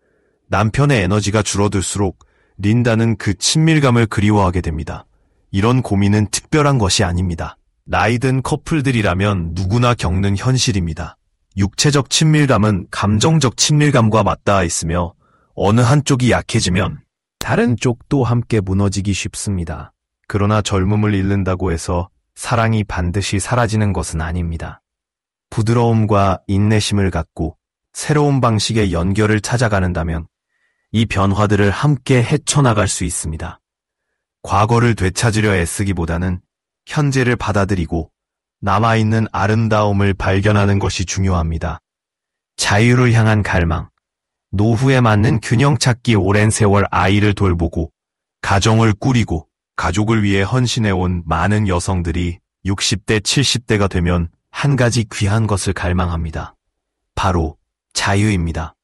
남편의 에너지가 줄어들수록 린다는 그 친밀감을 그리워하게 됩니다. 이런 고민은 특별한 것이 아닙니다. 나이든 커플들이라면 누구나 겪는 현실입니다. 육체적 친밀감은 감정적 친밀감과 맞닿아 있으며 어느 한쪽이 약해지면 다른 쪽도 함께 무너지기 쉽습니다. 그러나 젊음을 잃는다고 해서 사랑이 반드시 사라지는 것은 아닙니다. 부드러움과 인내심을 갖고 새로운 방식의 연결을 찾아가는다면 이 변화들을 함께 헤쳐나갈 수 있습니다. 과거를 되찾으려 애쓰기보다는 현재를 받아들이고 남아있는 아름다움을 발견하는 것이 중요합니다. 자유를 향한 갈망, 노후에 맞는 균형 찾기 오랜 세월 아이를 돌보고 가정을 꾸리고 가족을 위해 헌신해온 많은 여성들이 60대, 70대가 되면 한 가지 귀한 것을 갈망합니다. 바로 자유입니다.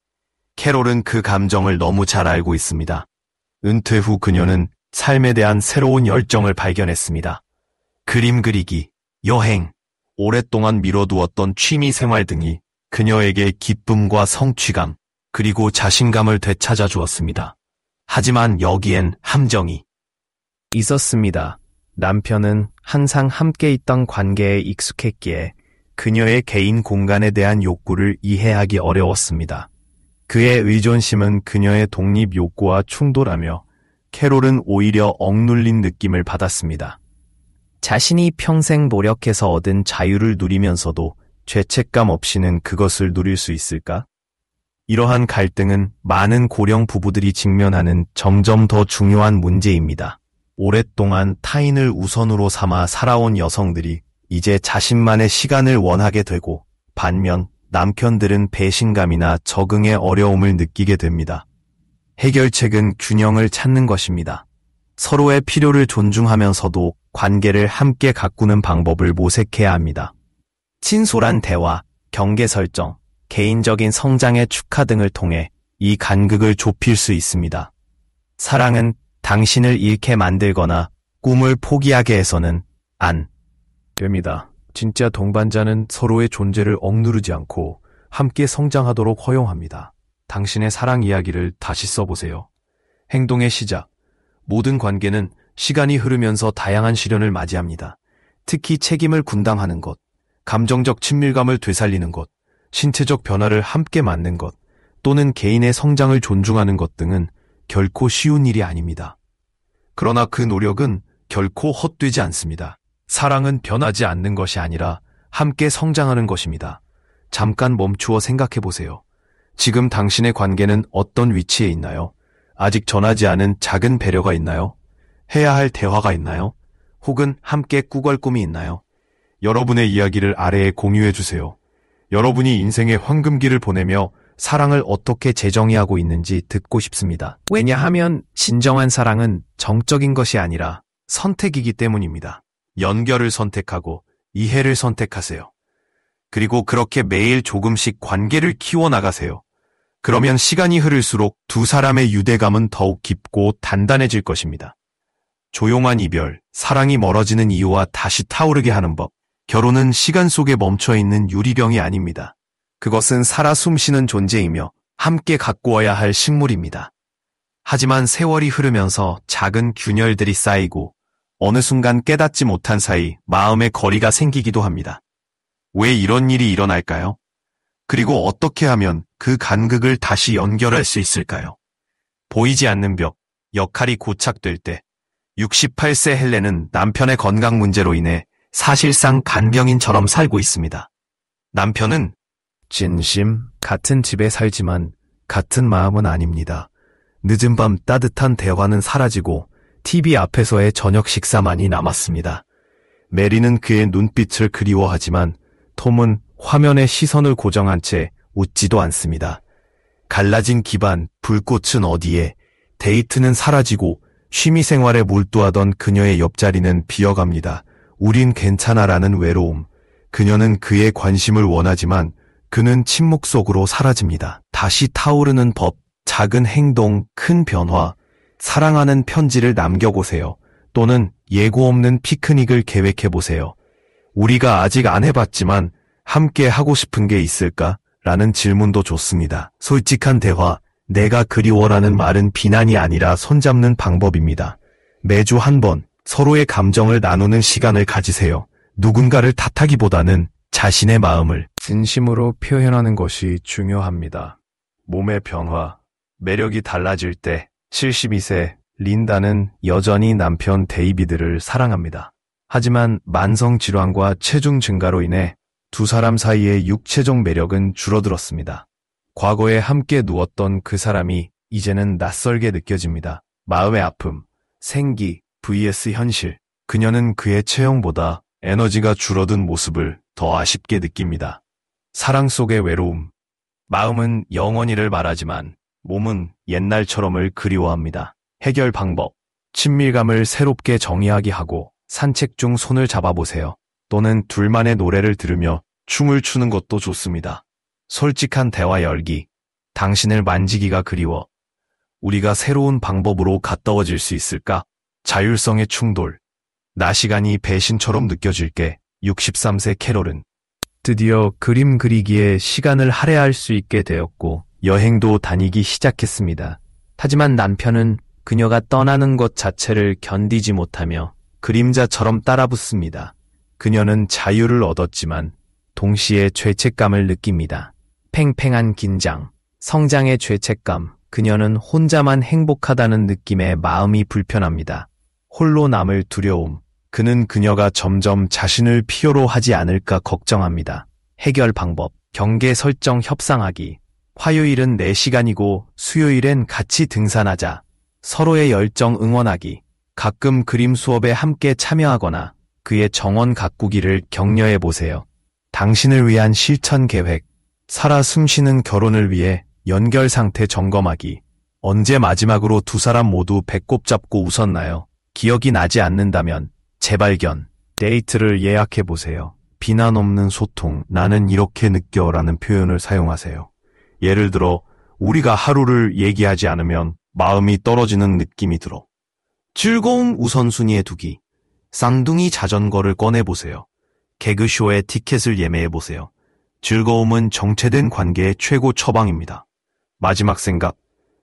캐롤은 그 감정을 너무 잘 알고 있습니다. 은퇴 후 그녀는 삶에 대한 새로운 열정을 발견했습니다. 그림 그리기, 여행, 오랫동안 미뤄두었던 취미 생활 등이 그녀에게 기쁨과 성취감, 그리고 자신감을 되찾아 주었습니다. 하지만 여기엔 함정이 있었습니다. 남편은 항상 함께 있던 관계에 익숙했기에 그녀의 개인 공간에 대한 욕구를 이해하기 어려웠습니다. 그의 의존심은 그녀의 독립 욕구와 충돌하며 캐롤은 오히려 억눌린 느낌을 받았습니다. 자신이 평생 노력해서 얻은 자유를 누리면서도 죄책감 없이는 그것을 누릴 수 있을까? 이러한 갈등은 많은 고령 부부들이 직면하는 점점 더 중요한 문제입니다. 오랫동안 타인을 우선으로 삼아 살아온 여성들이 이제 자신만의 시간을 원하게 되고 반면 남편들은 배신감이나 적응의 어려움을 느끼게 됩니다. 해결책은 균형을 찾는 것입니다. 서로의 필요를 존중하면서도 관계를 함께 가꾸는 방법을 모색해야 합니다. 진솔한 대화, 경계 설정, 개인적인 성장의 축하 등을 통해 이 간극을 좁힐 수 있습니다. 사랑은 당신을 잃게 만들거나 꿈을 포기하게 해서는 안 됩니다. 진짜 동반자는 서로의 존재를 억누르지 않고 함께 성장하도록 허용합니다. 당신의 사랑 이야기를 다시 써보세요. 행동의 시작. 모든 관계는 시간이 흐르면서 다양한 시련을 맞이합니다. 특히 책임을 분담하는 것, 감정적 친밀감을 되살리는 것, 신체적 변화를 함께 맞는 것, 또는 개인의 성장을 존중하는 것 등은 결코 쉬운 일이 아닙니다. 그러나 그 노력은 결코 헛되지 않습니다. 사랑은 변하지 않는 것이 아니라 함께 성장하는 것입니다. 잠깐 멈추어 생각해 보세요. 지금 당신의 관계는 어떤 위치에 있나요? 아직 전하지 않은 작은 배려가 있나요? 해야 할 대화가 있나요? 혹은 함께 꾸걸 꿈이 있나요? 여러분의 이야기를 아래에 공유해 주세요. 여러분이 인생의 황금기를 보내며 사랑을 어떻게 재정의하고 있는지 듣고 싶습니다. 왜냐하면 진정한 사랑은 정적인 것이 아니라 선택이기 때문입니다. 연결을 선택하고 이해를 선택하세요. 그리고 그렇게 매일 조금씩 관계를 키워나가세요. 그러면 시간이 흐를수록 두 사람의 유대감은 더욱 깊고 단단해질 것입니다. 조용한 이별, 사랑이 멀어지는 이유와 다시 타오르게 하는 법. 결혼은 시간 속에 멈춰있는 유리병이 아닙니다. 그것은 살아 숨쉬는 존재이며 함께 가꾸어야 할 식물입니다. 하지만 세월이 흐르면서 작은 균열들이 쌓이고 어느 순간 깨닫지 못한 사이 마음의 거리가 생기기도 합니다. 왜 이런 일이 일어날까요? 그리고 어떻게 하면 그 간극을 다시 연결할 수 있을까요? 보이지 않는 벽, 역할이 고착될 때 68세 헬렌은 남편의 건강 문제로 인해 사실상 간병인처럼 살고 있습니다. 남편은 진심 같은 집에 살지만 같은 마음은 아닙니다. 늦은 밤 따뜻한 대화는 사라지고 TV 앞에서의 저녁 식사만이 남았습니다. 메리는 그의 눈빛을 그리워하지만 톰은 화면에 시선을 고정한 채 웃지도 않습니다. 갈라진 기반, 불꽃은 어디에, 데이트는 사라지고 취미생활에 몰두하던 그녀의 옆자리는 비어갑니다. 우린 괜찮아라는 외로움. 그녀는 그의 관심을 원하지만 그는 침묵 속으로 사라집니다. 다시 타오르는 법, 작은 행동, 큰 변화, 사랑하는 편지를 남겨보세요. 또는 예고 없는 피크닉을 계획해보세요. 우리가 아직 안 해봤지만 함께 하고 싶은 게 있을까? 라는 질문도 좋습니다. 솔직한 대화, 내가 그리워라는 말은 비난이 아니라 손잡는 방법입니다. 매주 한 번 서로의 감정을 나누는 시간을 가지세요. 누군가를 탓하기보다는 자신의 마음을 진심으로 표현하는 것이 중요합니다. 몸의 변화, 매력이 달라질 때 72세 린다는 여전히 남편 데이비드를 사랑합니다. 하지만 만성질환과 체중 증가로 인해 두 사람 사이의 육체적 매력은 줄어들었습니다. 과거에 함께 누웠던 그 사람이 이제는 낯설게 느껴집니다. 마음의 아픔, 생기, vs 현실. 그녀는 그의 체형보다 에너지가 줄어든 모습을 더 아쉽게 느낍니다. 사랑 속의 외로움. 마음은 영원히를 말하지만 몸은 옛날처럼을 그리워합니다. 해결 방법. 친밀감을 새롭게 정의하게 하고 산책 중 손을 잡아보세요. 또는 둘만의 노래를 들으며 춤을 추는 것도 좋습니다. 솔직한 대화 열기. 당신을 만지기가 그리워. 우리가 새로운 방법으로 가까워질 수 있을까? 자율성의 충돌. 나 시간이 배신처럼 느껴질게. 63세 캐롤은 드디어 그림 그리기에 시간을 할애할 수 있게 되었고 여행도 다니기 시작했습니다. 하지만 남편은 그녀가 떠나는 것 자체를 견디지 못하며 그림자처럼 따라붙습니다. 그녀는 자유를 얻었지만 동시에 죄책감을 느낍니다. 팽팽한 긴장, 성장의 죄책감. 그녀는 혼자만 행복하다는 느낌에 마음이 불편합니다. 홀로 남을 두려움. 그는 그녀가 점점 자신을 필요로 하지 않을까 걱정합니다. 해결 방법. 경계 설정 협상하기. 화요일은 내 시간이고 수요일엔 같이 등산하자. 서로의 열정 응원하기. 가끔 그림 수업에 함께 참여하거나 그의 정원 가꾸기를 격려해 보세요. 당신을 위한 실천 계획. 살아 숨쉬는 결혼을 위해 연결 상태 점검하기. 언제 마지막으로 두 사람 모두 배꼽 잡고 웃었나요? 기억이 나지 않는다면 재발견. 데이트를 예약해 보세요. 비난 없는 소통. 나는 이렇게 느껴라는 표현을 사용하세요. 예를 들어 우리가 하루를 얘기하지 않으면 마음이 떨어지는 느낌이 들어. 즐거움 우선순위에 두기. 쌍둥이 자전거를 꺼내보세요. 개그쇼의 티켓을 예매해보세요. 즐거움은 정체된 관계의 최고 처방입니다. 마지막 생각.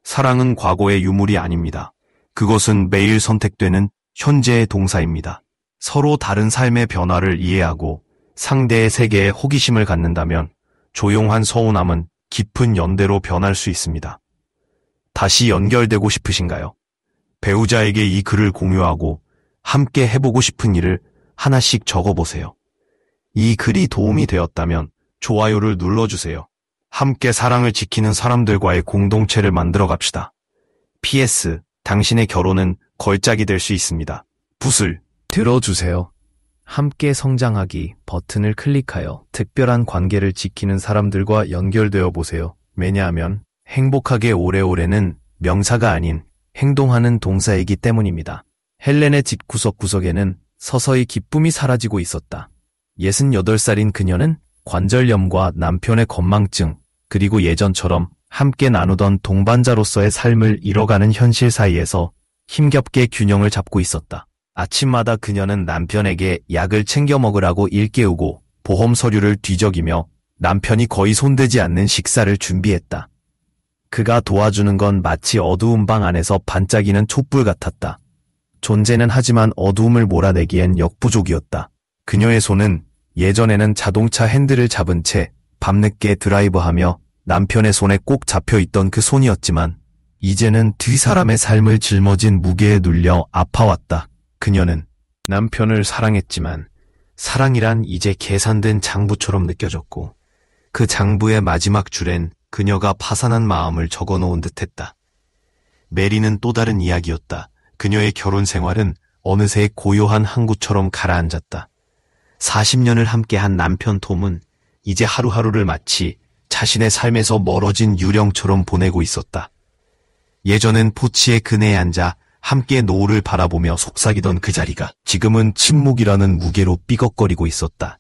사랑은 과거의 유물이 아닙니다. 그것은 매일 선택되는 현재의 동사입니다. 서로 다른 삶의 변화를 이해하고 상대의 세계에 호기심을 갖는다면 조용한 서운함은 깊은 연대로 변할 수 있습니다. 다시 연결되고 싶으신가요? 배우자에게 이 글을 공유하고 함께 해보고 싶은 일을 하나씩 적어보세요. 이 글이 도움이 되었다면 좋아요를 눌러주세요. 함께 사랑을 지키는 사람들과의 공동체를 만들어 갑시다. PS, 당신의 결혼은 걸작이 될 수 있습니다. 붓을 들어주세요. 함께 성장하기 버튼을 클릭하여 특별한 관계를 지키는 사람들과 연결되어 보세요. 왜냐하면 행복하게 오래오래는 명사가 아닌 행동하는 동사이기 때문입니다. 헬렌의 집 구석구석에는 서서히 기쁨이 사라지고 있었다. 68살인 그녀는 관절염과 남편의 건망증, 그리고 예전처럼 함께 나누던 동반자로서의 삶을 잃어가는 현실 사이에서 힘겹게 균형을 잡고 있었다. 아침마다 그녀는 남편에게 약을 챙겨 먹으라고 일깨우고 보험 서류를 뒤적이며 남편이 거의 손대지 않는 식사를 준비했다. 그가 도와주는 건 마치 어두운 방 안에서 반짝이는 촛불 같았다. 존재는 하지만 어두움을 몰아내기엔 역부족이었다. 그녀의 손은 예전에는 자동차 핸들을 잡은 채 밤늦게 드라이브하며 남편의 손에 꼭 잡혀있던 그 손이었지만 이제는 두 사람의 삶을 짊어진 무게에 눌려 아파왔다. 그녀는 남편을 사랑했지만 사랑이란 이제 계산된 장부처럼 느껴졌고 그 장부의 마지막 줄엔 그녀가 파산한 마음을 적어놓은 듯했다. 메리는 또 다른 이야기였다. 그녀의 결혼 생활은 어느새 고요한 항구처럼 가라앉았다. 40년을 함께한 남편 톰은 이제 하루하루를 마치 자신의 삶에서 멀어진 유령처럼 보내고 있었다. 예전엔 포치의 그네에 앉아 함께 노을을 바라보며 속삭이던 그 자리가 지금은 침묵이라는 무게로 삐걱거리고 있었다.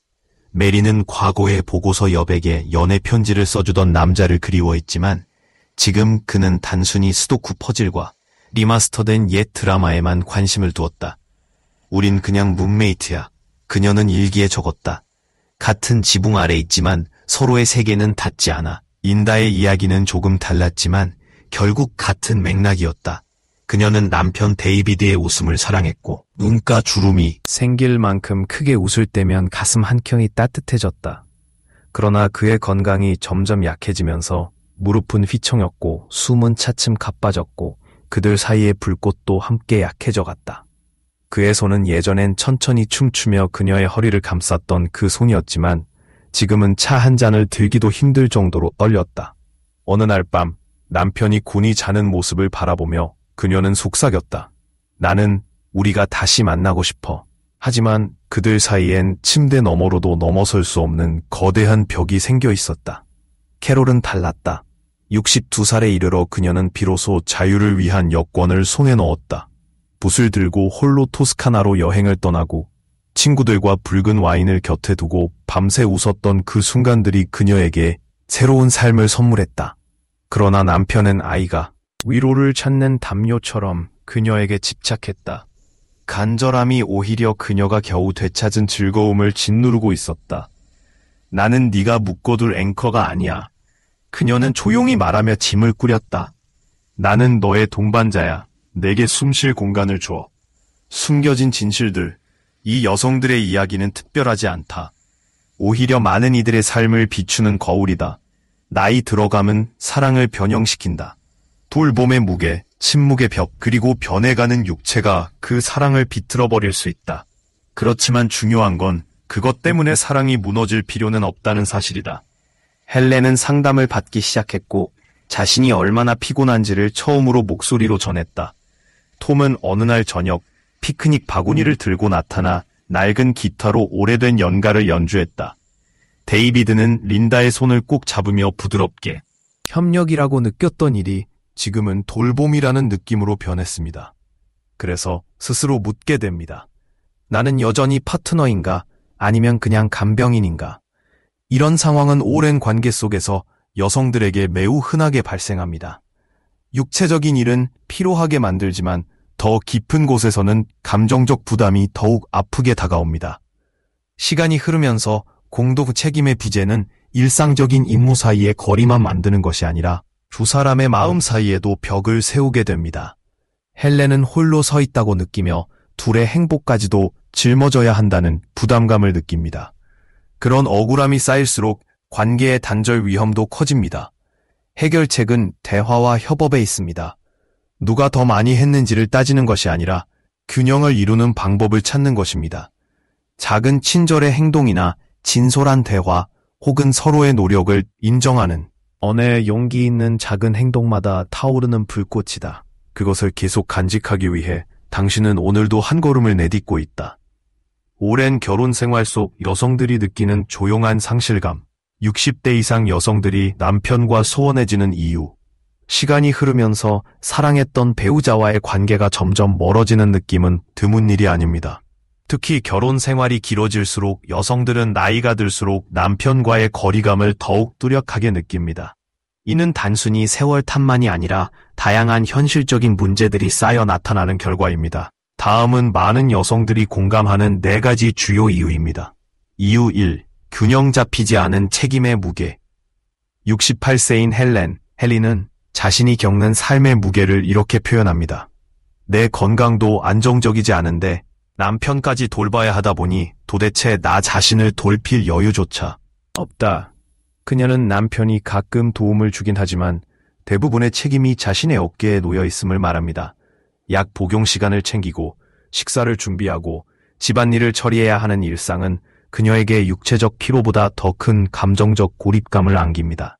메리는 과거의 보고서 여백에 연애 편지를 써주던 남자를 그리워했지만 지금 그는 단순히 스도쿠 퍼즐과 리마스터된 옛 드라마에만 관심을 두었다. 우린 그냥 룸메이트야. 그녀는 일기에 적었다. 같은 지붕 아래 있지만 서로의 세계는 닿지 않아. 인다의 이야기는 조금 달랐지만 결국 같은 맥락이었다. 그녀는 남편 데이비드의 웃음을 사랑했고 눈가 주름이 생길 만큼 크게 웃을 때면 가슴 한켠이 따뜻해졌다. 그러나 그의 건강이 점점 약해지면서 무릎은 휘청였고 숨은 차츰 가빠졌고 그들 사이의 불꽃도 함께 약해져 갔다. 그의 손은 예전엔 천천히 춤추며 그녀의 허리를 감쌌던 그 손이었지만 지금은 차 한 잔을 들기도 힘들 정도로 떨렸다. 어느 날 밤 남편이 곤히 자는 모습을 바라보며 그녀는 속삭였다. 나는 우리가 다시 만나고 싶어. 하지만 그들 사이엔 침대 너머로도 넘어설 수 없는 거대한 벽이 생겨 있었다. 캐롤은 달랐다. 62살에 이르러 그녀는 비로소 자유를 위한 여권을 손에 넣었다. 붓을 들고 홀로 토스카나로 여행을 떠나고 친구들과 붉은 와인을 곁에 두고 밤새 웃었던 그 순간들이 그녀에게 새로운 삶을 선물했다. 그러나 남편은 아이가 위로를 찾는 담요처럼 그녀에게 집착했다. 간절함이 오히려 그녀가 겨우 되찾은 즐거움을 짓누르고 있었다. 나는 네가 묶어둘 앵커가 아니야. 그녀는 조용히 말하며 짐을 꾸렸다. 나는 너의 동반자야. 내게 숨쉴 공간을 줘. 숨겨진 진실들, 이 여성들의 이야기는 특별하지 않다. 오히려 많은 이들의 삶을 비추는 거울이다. 나이 들어감은 사랑을 변형시킨다. 돌봄의 무게, 침묵의 벽, 그리고 변해가는 육체가 그 사랑을 비틀어버릴 수 있다. 그렇지만 중요한 건 그것 때문에 사랑이 무너질 필요는 없다는 사실이다. 헬렌은 상담을 받기 시작했고 자신이 얼마나 피곤한지를 처음으로 목소리로 전했다. 톰은 어느 날 저녁 피크닉 바구니를 들고 나타나 낡은 기타로 오래된 연가를 연주했다. 데이비드는 린다의 손을 꼭 잡으며 부드럽게 협력이라고 느꼈던 일이 지금은 돌봄이라는 느낌으로 변했습니다. 그래서 스스로 묻게 됩니다. 나는 여전히 파트너인가? 아니면 그냥 간병인인가? 이런 상황은 오랜 관계 속에서 여성들에게 매우 흔하게 발생합니다. 육체적인 일은 피로하게 만들지만 더 깊은 곳에서는 감정적 부담이 더욱 아프게 다가옵니다. 시간이 흐르면서 공동 책임의 부재는 일상적인 임무 사이에 거리만 만드는 것이 아니라 두 사람의 마음 사이에도 벽을 세우게 됩니다. 헬렌은 홀로 서 있다고 느끼며 둘의 행복까지도 짊어져야 한다는 부담감을 느낍니다. 그런 억울함이 쌓일수록 관계의 단절 위험도 커집니다. 해결책은 대화와 협업에 있습니다. 누가 더 많이 했는지를 따지는 것이 아니라 균형을 이루는 방법을 찾는 것입니다. 작은 친절의 행동이나 진솔한 대화 혹은 서로의 노력을 인정하는 언어의 용기 있는 작은 행동마다 타오르는 불꽃이다. 그것을 계속 간직하기 위해 당신은 오늘도 한 걸음을 내딛고 있다. 오랜 결혼 생활 속 여성들이 느끼는 조용한 상실감, 60대 이상 여성들이 남편과 소원해지는 이유, 시간이 흐르면서 사랑했던 배우자와의 관계가 점점 멀어지는 느낌은 드문 일이 아닙니다. 특히 결혼 생활이 길어질수록 여성들은 나이가 들수록 남편과의 거리감을 더욱 뚜렷하게 느낍니다. 이는 단순히 세월 탓만이 아니라 다양한 현실적인 문제들이 쌓여 나타나는 결과입니다. 다음은 많은 여성들이 공감하는 4가지 주요 이유입니다. 이유 1. 균형 잡히지 않은 책임의 무게. 68세인 헬리는 자신이 겪는 삶의 무게를 이렇게 표현합니다. 내 건강도 안정적이지 않은데 남편까지 돌봐야 하다 보니 도대체 나 자신을 돌필 여유조차 없다. 그녀는 남편이 가끔 도움을 주긴 하지만 대부분의 책임이 자신의 어깨에 놓여 있음을 말합니다. 약 복용 시간을 챙기고 식사를 준비하고 집안일을 처리해야 하는 일상은 그녀에게 육체적 피로보다 더 큰 감정적 고립감을 안깁니다.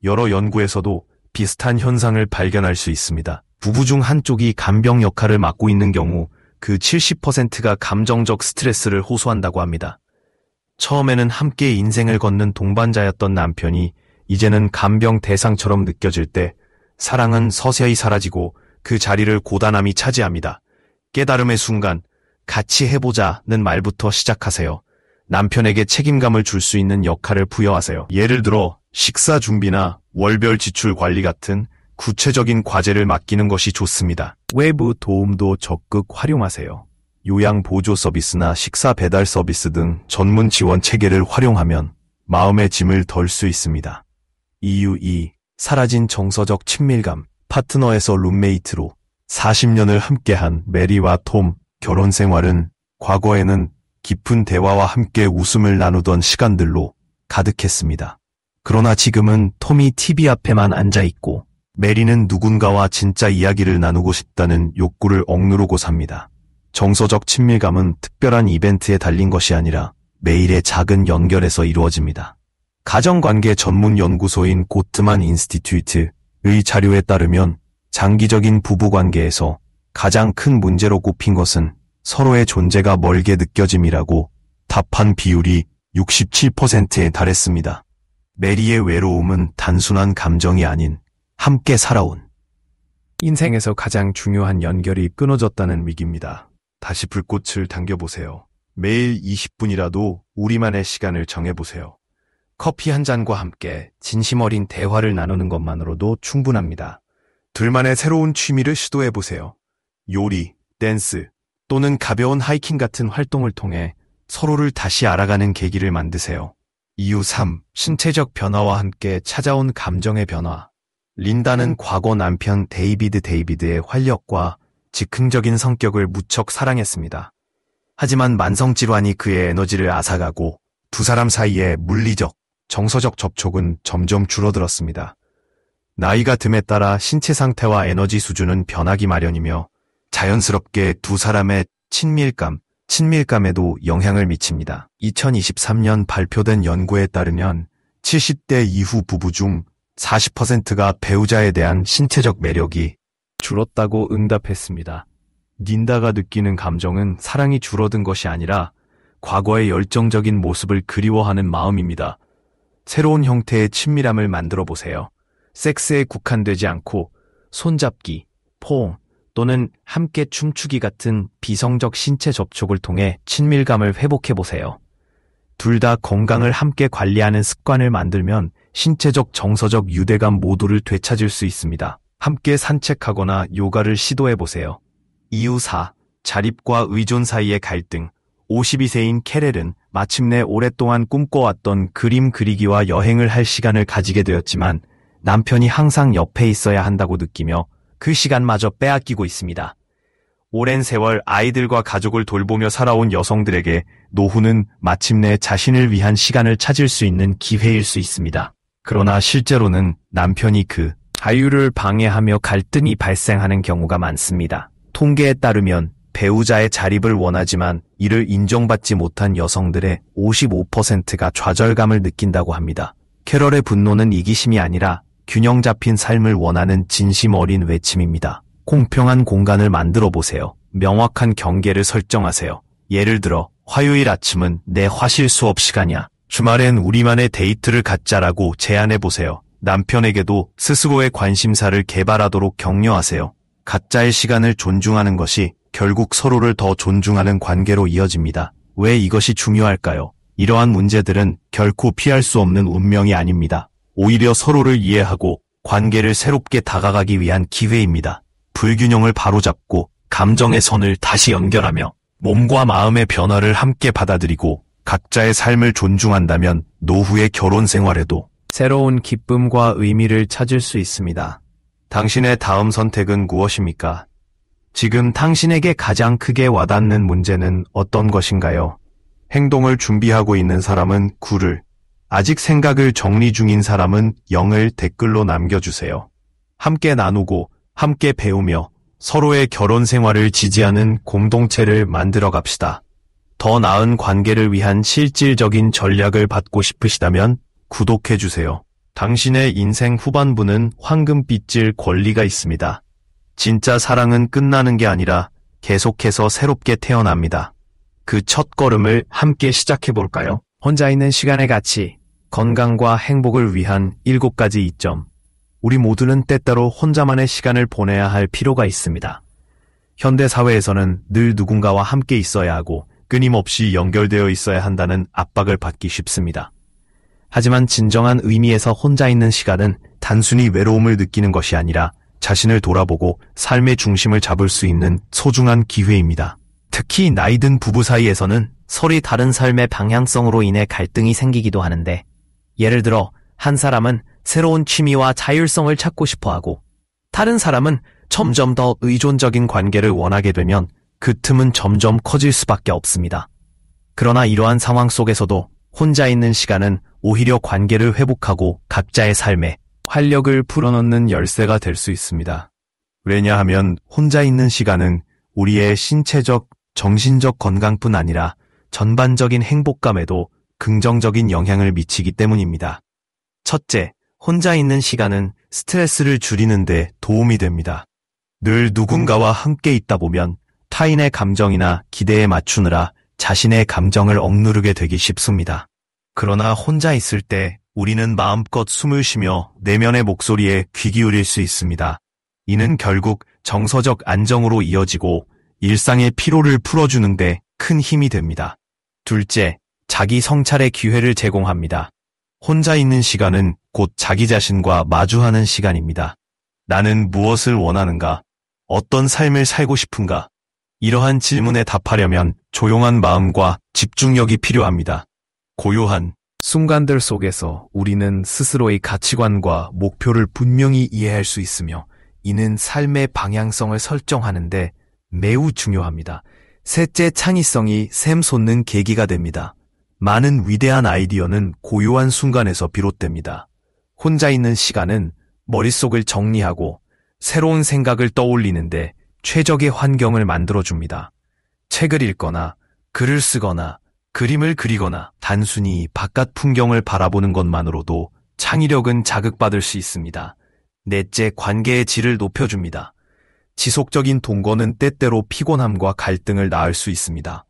여러 연구에서도 비슷한 현상을 발견할 수 있습니다. 부부 중 한쪽이 간병 역할을 맡고 있는 경우 그 70%가 감정적 스트레스를 호소한다고 합니다. 처음에는 함께 인생을 걷는 동반자였던 남편이 이제는 간병 대상처럼 느껴질 때 사랑은 서서히 사라지고 그 자리를 고단함이 차지합니다. 깨달음의 순간, 같이 해보자는 말부터 시작하세요. 남편에게 책임감을 줄 수 있는 역할을 부여하세요. 예를 들어 식사 준비나 월별 지출 관리 같은 구체적인 과제를 맡기는 것이 좋습니다. 외부 도움도 적극 활용하세요. 요양 보조 서비스나 식사 배달 서비스 등 전문 지원 체계를 활용하면 마음의 짐을 덜 수 있습니다. 이유 2. 사라진 정서적 친밀감. 파트너에서 룸메이트로 40년을 함께한 메리와 톰. 결혼 생활은 과거에는 깊은 대화와 함께 웃음을 나누던 시간들로 가득했습니다. 그러나 지금은 톰이 TV 앞에만 앉아있고 메리는 누군가와 진짜 이야기를 나누고 싶다는 욕구를 억누르고 삽니다. 정서적 친밀감은 특별한 이벤트에 달린 것이 아니라 매일의 작은 연결에서 이루어집니다. 가정관계 전문 연구소인 고트만 인스티튜트의 자료에 따르면 장기적인 부부관계에서 가장 큰 문제로 꼽힌 것은 서로의 존재가 멀게 느껴짐이라고 답한 비율이 67%에 달했습니다. 메리의 외로움은 단순한 감정이 아닌 함께 살아온 인생에서 가장 중요한 연결이 끊어졌다는 위기입니다. 다시 불꽃을 당겨보세요. 매일 20분이라도 우리만의 시간을 정해보세요. 커피 한 잔과 함께 진심 어린 대화를 나누는 것만으로도 충분합니다. 둘만의 새로운 취미를 시도해보세요. 요리, 댄스 또는 가벼운 하이킹 같은 활동을 통해 서로를 다시 알아가는 계기를 만드세요. 이유 3. 신체적 변화와 함께 찾아온 감정의 변화. 린다는 과거 남편 데이비드의 활력과 즉흥적인 성격을 무척 사랑했습니다. 하지만 만성질환이 그의 에너지를 앗아가고 두 사람 사이의 물리적, 정서적 접촉은 점점 줄어들었습니다. 나이가 듦에 따라 신체 상태와 에너지 수준은 변하기 마련이며 자연스럽게 두 사람의 친밀감에도 영향을 미칩니다. 2023년 발표된 연구에 따르면 70대 이후 부부 중 40%가 배우자에 대한 신체적 매력이 줄었다고 응답했습니다. 린다가 느끼는 감정은 사랑이 줄어든 것이 아니라 과거의 열정적인 모습을 그리워하는 마음입니다. 새로운 형태의 친밀함을 만들어 보세요. 섹스에 국한되지 않고 손잡기, 포옹 또는 함께 춤추기 같은 비성적 신체 접촉을 통해 친밀감을 회복해 보세요. 둘 다 건강을 함께 관리하는 습관을 만들면 신체적, 정서적 유대감 모두를 되찾을 수 있습니다. 함께 산책하거나 요가를 시도해 보세요. 이유 4. 자립과 의존 사이의 갈등. 52세인 캐렐은 마침내 오랫동안 꿈꿔왔던 그림 그리기와 여행을 할 시간을 가지게 되었지만 남편이 항상 옆에 있어야 한다고 느끼며 그 시간마저 빼앗기고 있습니다. 오랜 세월 아이들과 가족을 돌보며 살아온 여성들에게 노후는 마침내 자신을 위한 시간을 찾을 수 있는 기회일 수 있습니다. 그러나 실제로는 남편이 그 자유를 방해하며 갈등이 발생하는 경우가 많습니다. 통계에 따르면 배우자의 자립을 원하지만 이를 인정받지 못한 여성들의 55%가 좌절감을 느낀다고 합니다. 캐럴의 분노는 이기심이 아니라 균형 잡힌 삶을 원하는 진심 어린 외침입니다. 공평한 공간을 만들어 보세요. 명확한 경계를 설정하세요. 예를 들어 화요일 아침은 내 화실 수업 시간이야. 주말엔 우리만의 데이트를 갖자라고 제안해 보세요. 남편에게도 스스로의 관심사를 개발하도록 격려하세요. 각자의 시간을 존중하는 것이 결국 서로를 더 존중하는 관계로 이어집니다. 왜 이것이 중요할까요? 이러한 문제들은 결코 피할 수 없는 운명이 아닙니다. 오히려 서로를 이해하고 관계를 새롭게 다가가기 위한 기회입니다. 불균형을 바로잡고 감정의 선을 다시 연결하며 몸과 마음의 변화를 함께 받아들이고 각자의 삶을 존중한다면 노후의 결혼 생활에도 새로운 기쁨과 의미를 찾을 수 있습니다. 당신의 다음 선택은 무엇입니까? 지금 당신에게 가장 크게 와닿는 문제는 어떤 것인가요? 행동을 준비하고 있는 사람은 9를, 아직 생각을 정리 중인 사람은 0을 댓글로 남겨주세요. 함께 나누고 함께 배우며 서로의 결혼 생활을 지지하는 공동체를 만들어 갑시다. 더 나은 관계를 위한 실질적인 전략을 받고 싶으시다면 구독해주세요. 당신의 인생 후반부는 황금빛일 권리가 있습니다. 진짜 사랑은 끝나는 게 아니라 계속해서 새롭게 태어납니다. 그 첫 걸음을 함께 시작해볼까요? 혼자 있는 시간의 가치, 건강과 행복을 위한 7가지 이점. 우리 모두는 때때로 혼자만의 시간을 보내야 할 필요가 있습니다. 현대 사회에서는 늘 누군가와 함께 있어야 하고 끊임없이 연결되어 있어야 한다는 압박을 받기 쉽습니다. 하지만 진정한 의미에서 혼자 있는 시간은 단순히 외로움을 느끼는 것이 아니라 자신을 돌아보고 삶의 중심을 잡을 수 있는 소중한 기회입니다. 특히 나이든 부부 사이에서는 서로 다른 삶의 방향성으로 인해 갈등이 생기기도 하는데, 예를 들어 한 사람은 새로운 취미와 자율성을 찾고 싶어하고 다른 사람은 점점 더 의존적인 관계를 원하게 되면 그 틈은 점점 커질 수밖에 없습니다. 그러나 이러한 상황 속에서도 혼자 있는 시간은 오히려 관계를 회복하고 각자의 삶에 활력을 불어넣는 열쇠가 될 수 있습니다. 왜냐하면 혼자 있는 시간은 우리의 신체적, 정신적 건강뿐 아니라 전반적인 행복감에도 긍정적인 영향을 미치기 때문입니다. 첫째, 혼자 있는 시간은 스트레스를 줄이는 데 도움이 됩니다. 늘 누군가와 함께 있다 보면 타인의 감정이나 기대에 맞추느라 자신의 감정을 억누르게 되기 쉽습니다. 그러나 혼자 있을 때 우리는 마음껏 숨을 쉬며 내면의 목소리에 귀 기울일 수 있습니다. 이는 결국 정서적 안정으로 이어지고 일상의 피로를 풀어주는 데 큰 힘이 됩니다. 둘째, 자기 성찰의 기회를 제공합니다. 혼자 있는 시간은 곧 자기 자신과 마주하는 시간입니다. 나는 무엇을 원하는가? 어떤 삶을 살고 싶은가? 이러한 질문에 답하려면 조용한 마음과 집중력이 필요합니다. 고요한 순간들 속에서 우리는 스스로의 가치관과 목표를 분명히 이해할 수 있으며, 이는 삶의 방향성을 설정하는데 매우 중요합니다. 셋째, 창의성이 샘솟는 계기가 됩니다. 많은 위대한 아이디어는 고요한 순간에서 비롯됩니다. 혼자 있는 시간은 머릿속을 정리하고 새로운 생각을 떠올리는데 최적의 환경을 만들어줍니다. 책을 읽거나 글을 쓰거나 그림을 그리거나 단순히 바깥 풍경을 바라보는 것만으로도 창의력은 자극받을 수 있습니다. 넷째, 관계의 질을 높여줍니다. 지속적인 동거는 때때로 피곤함과 갈등을 낳을 수 있습니다.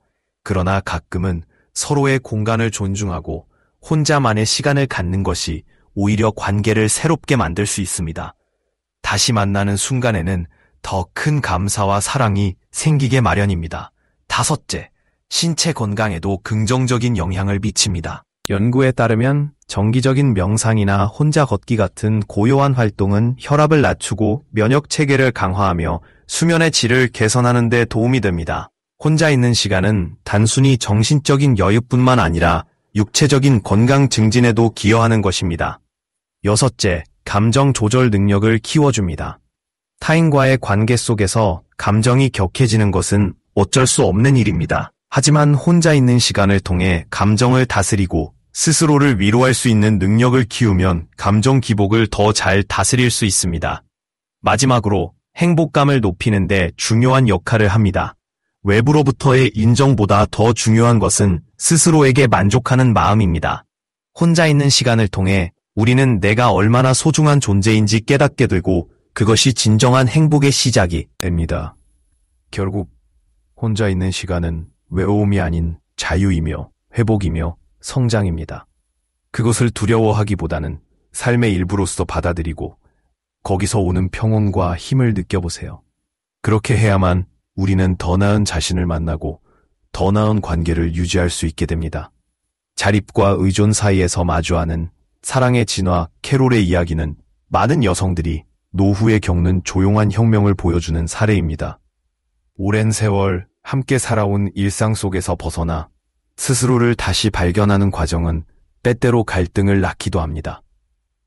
그러나 가끔은 서로의 공간을 존중하고 혼자만의 시간을 갖는 것이 오히려 관계를 새롭게 만들 수 있습니다. 다시 만나는 순간에는 더 큰 감사와 사랑이 생기게 마련입니다. 다섯째, 신체 건강에도 긍정적인 영향을 미칩니다. 연구에 따르면 정기적인 명상이나 혼자 걷기 같은 고요한 활동은 혈압을 낮추고 면역 체계를 강화하며 수면의 질을 개선하는 데 도움이 됩니다. 혼자 있는 시간은 단순히 정신적인 여유뿐만 아니라 육체적인 건강 증진에도 기여하는 것입니다. 여섯째, 감정 조절 능력을 키워줍니다. 타인과의 관계 속에서 감정이 격해지는 것은 어쩔 수 없는 일입니다. 하지만 혼자 있는 시간을 통해 감정을 다스리고 스스로를 위로할 수 있는 능력을 키우면 감정 기복을 더 잘 다스릴 수 있습니다. 마지막으로 행복감을 높이는 데 중요한 역할을 합니다. 외부로부터의 인정보다 더 중요한 것은 스스로에게 만족하는 마음입니다. 혼자 있는 시간을 통해 우리는 내가 얼마나 소중한 존재인지 깨닫게 되고, 그것이 진정한 행복의 시작이 됩니다. 결국 혼자 있는 시간은 외로움이 아닌 자유이며 회복이며 성장입니다. 그것을 두려워하기보다는 삶의 일부로서 받아들이고 거기서 오는 평온과 힘을 느껴보세요. 그렇게 해야만 우리는 더 나은 자신을 만나고 더 나은 관계를 유지할 수 있게 됩니다. 자립과 의존 사이에서 마주하는 사랑의 진화 캐롤의 이야기는 많은 여성들이 노후에 겪는 조용한 혁명을 보여주는 사례입니다. 오랜 세월 함께 살아온 일상 속에서 벗어나 스스로를 다시 발견하는 과정은 때때로 갈등을 낳기도 합니다.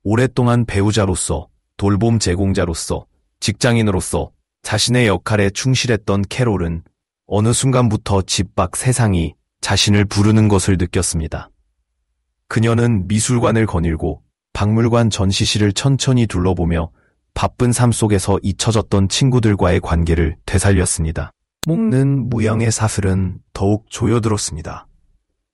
오랫동안 배우자로서, 돌봄 제공자로서, 직장인으로서 자신의 역할에 충실했던 캐롤은 어느 순간부터 집 밖 세상이 자신을 부르는 것을 느꼈습니다. 그녀는 미술관을 거닐고 박물관 전시실을 천천히 둘러보며 바쁜 삶 속에서 잊혀졌던 친구들과의 관계를 되살렸습니다. 먹는 무양의 사슬은 더욱 조여들었습니다.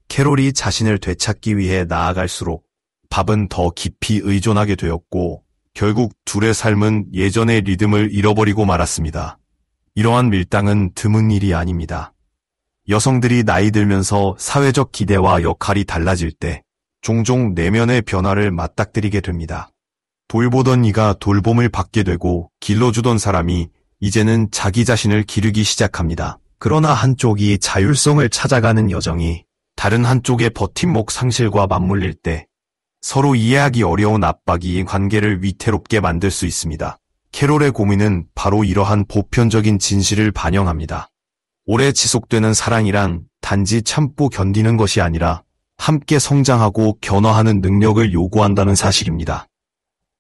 캐롤이 자신을 되찾기 위해 나아갈수록 밥은 더 깊이 의존하게 되었고, 결국 둘의 삶은 예전의 리듬을 잃어버리고 말았습니다. 이러한 밀당은 드문 일이 아닙니다. 여성들이 나이 들면서 사회적 기대와 역할이 달라질 때 종종 내면의 변화를 맞닥뜨리게 됩니다. 돌보던 이가 돌봄을 받게 되고 길러주던 사람이 이제는 자기 자신을 기르기 시작합니다. 그러나 한쪽이 자율성을 찾아가는 여정이 다른 한쪽의 버팀목 상실과 맞물릴 때 서로 이해하기 어려운 압박이 관계를 위태롭게 만들 수 있습니다. 캐롤의 고민은 바로 이러한 보편적인 진실을 반영합니다. 오래 지속되는 사랑이란 단지 참고 견디는 것이 아니라 함께 성장하고 변화하는 능력을 요구한다는 사실입니다.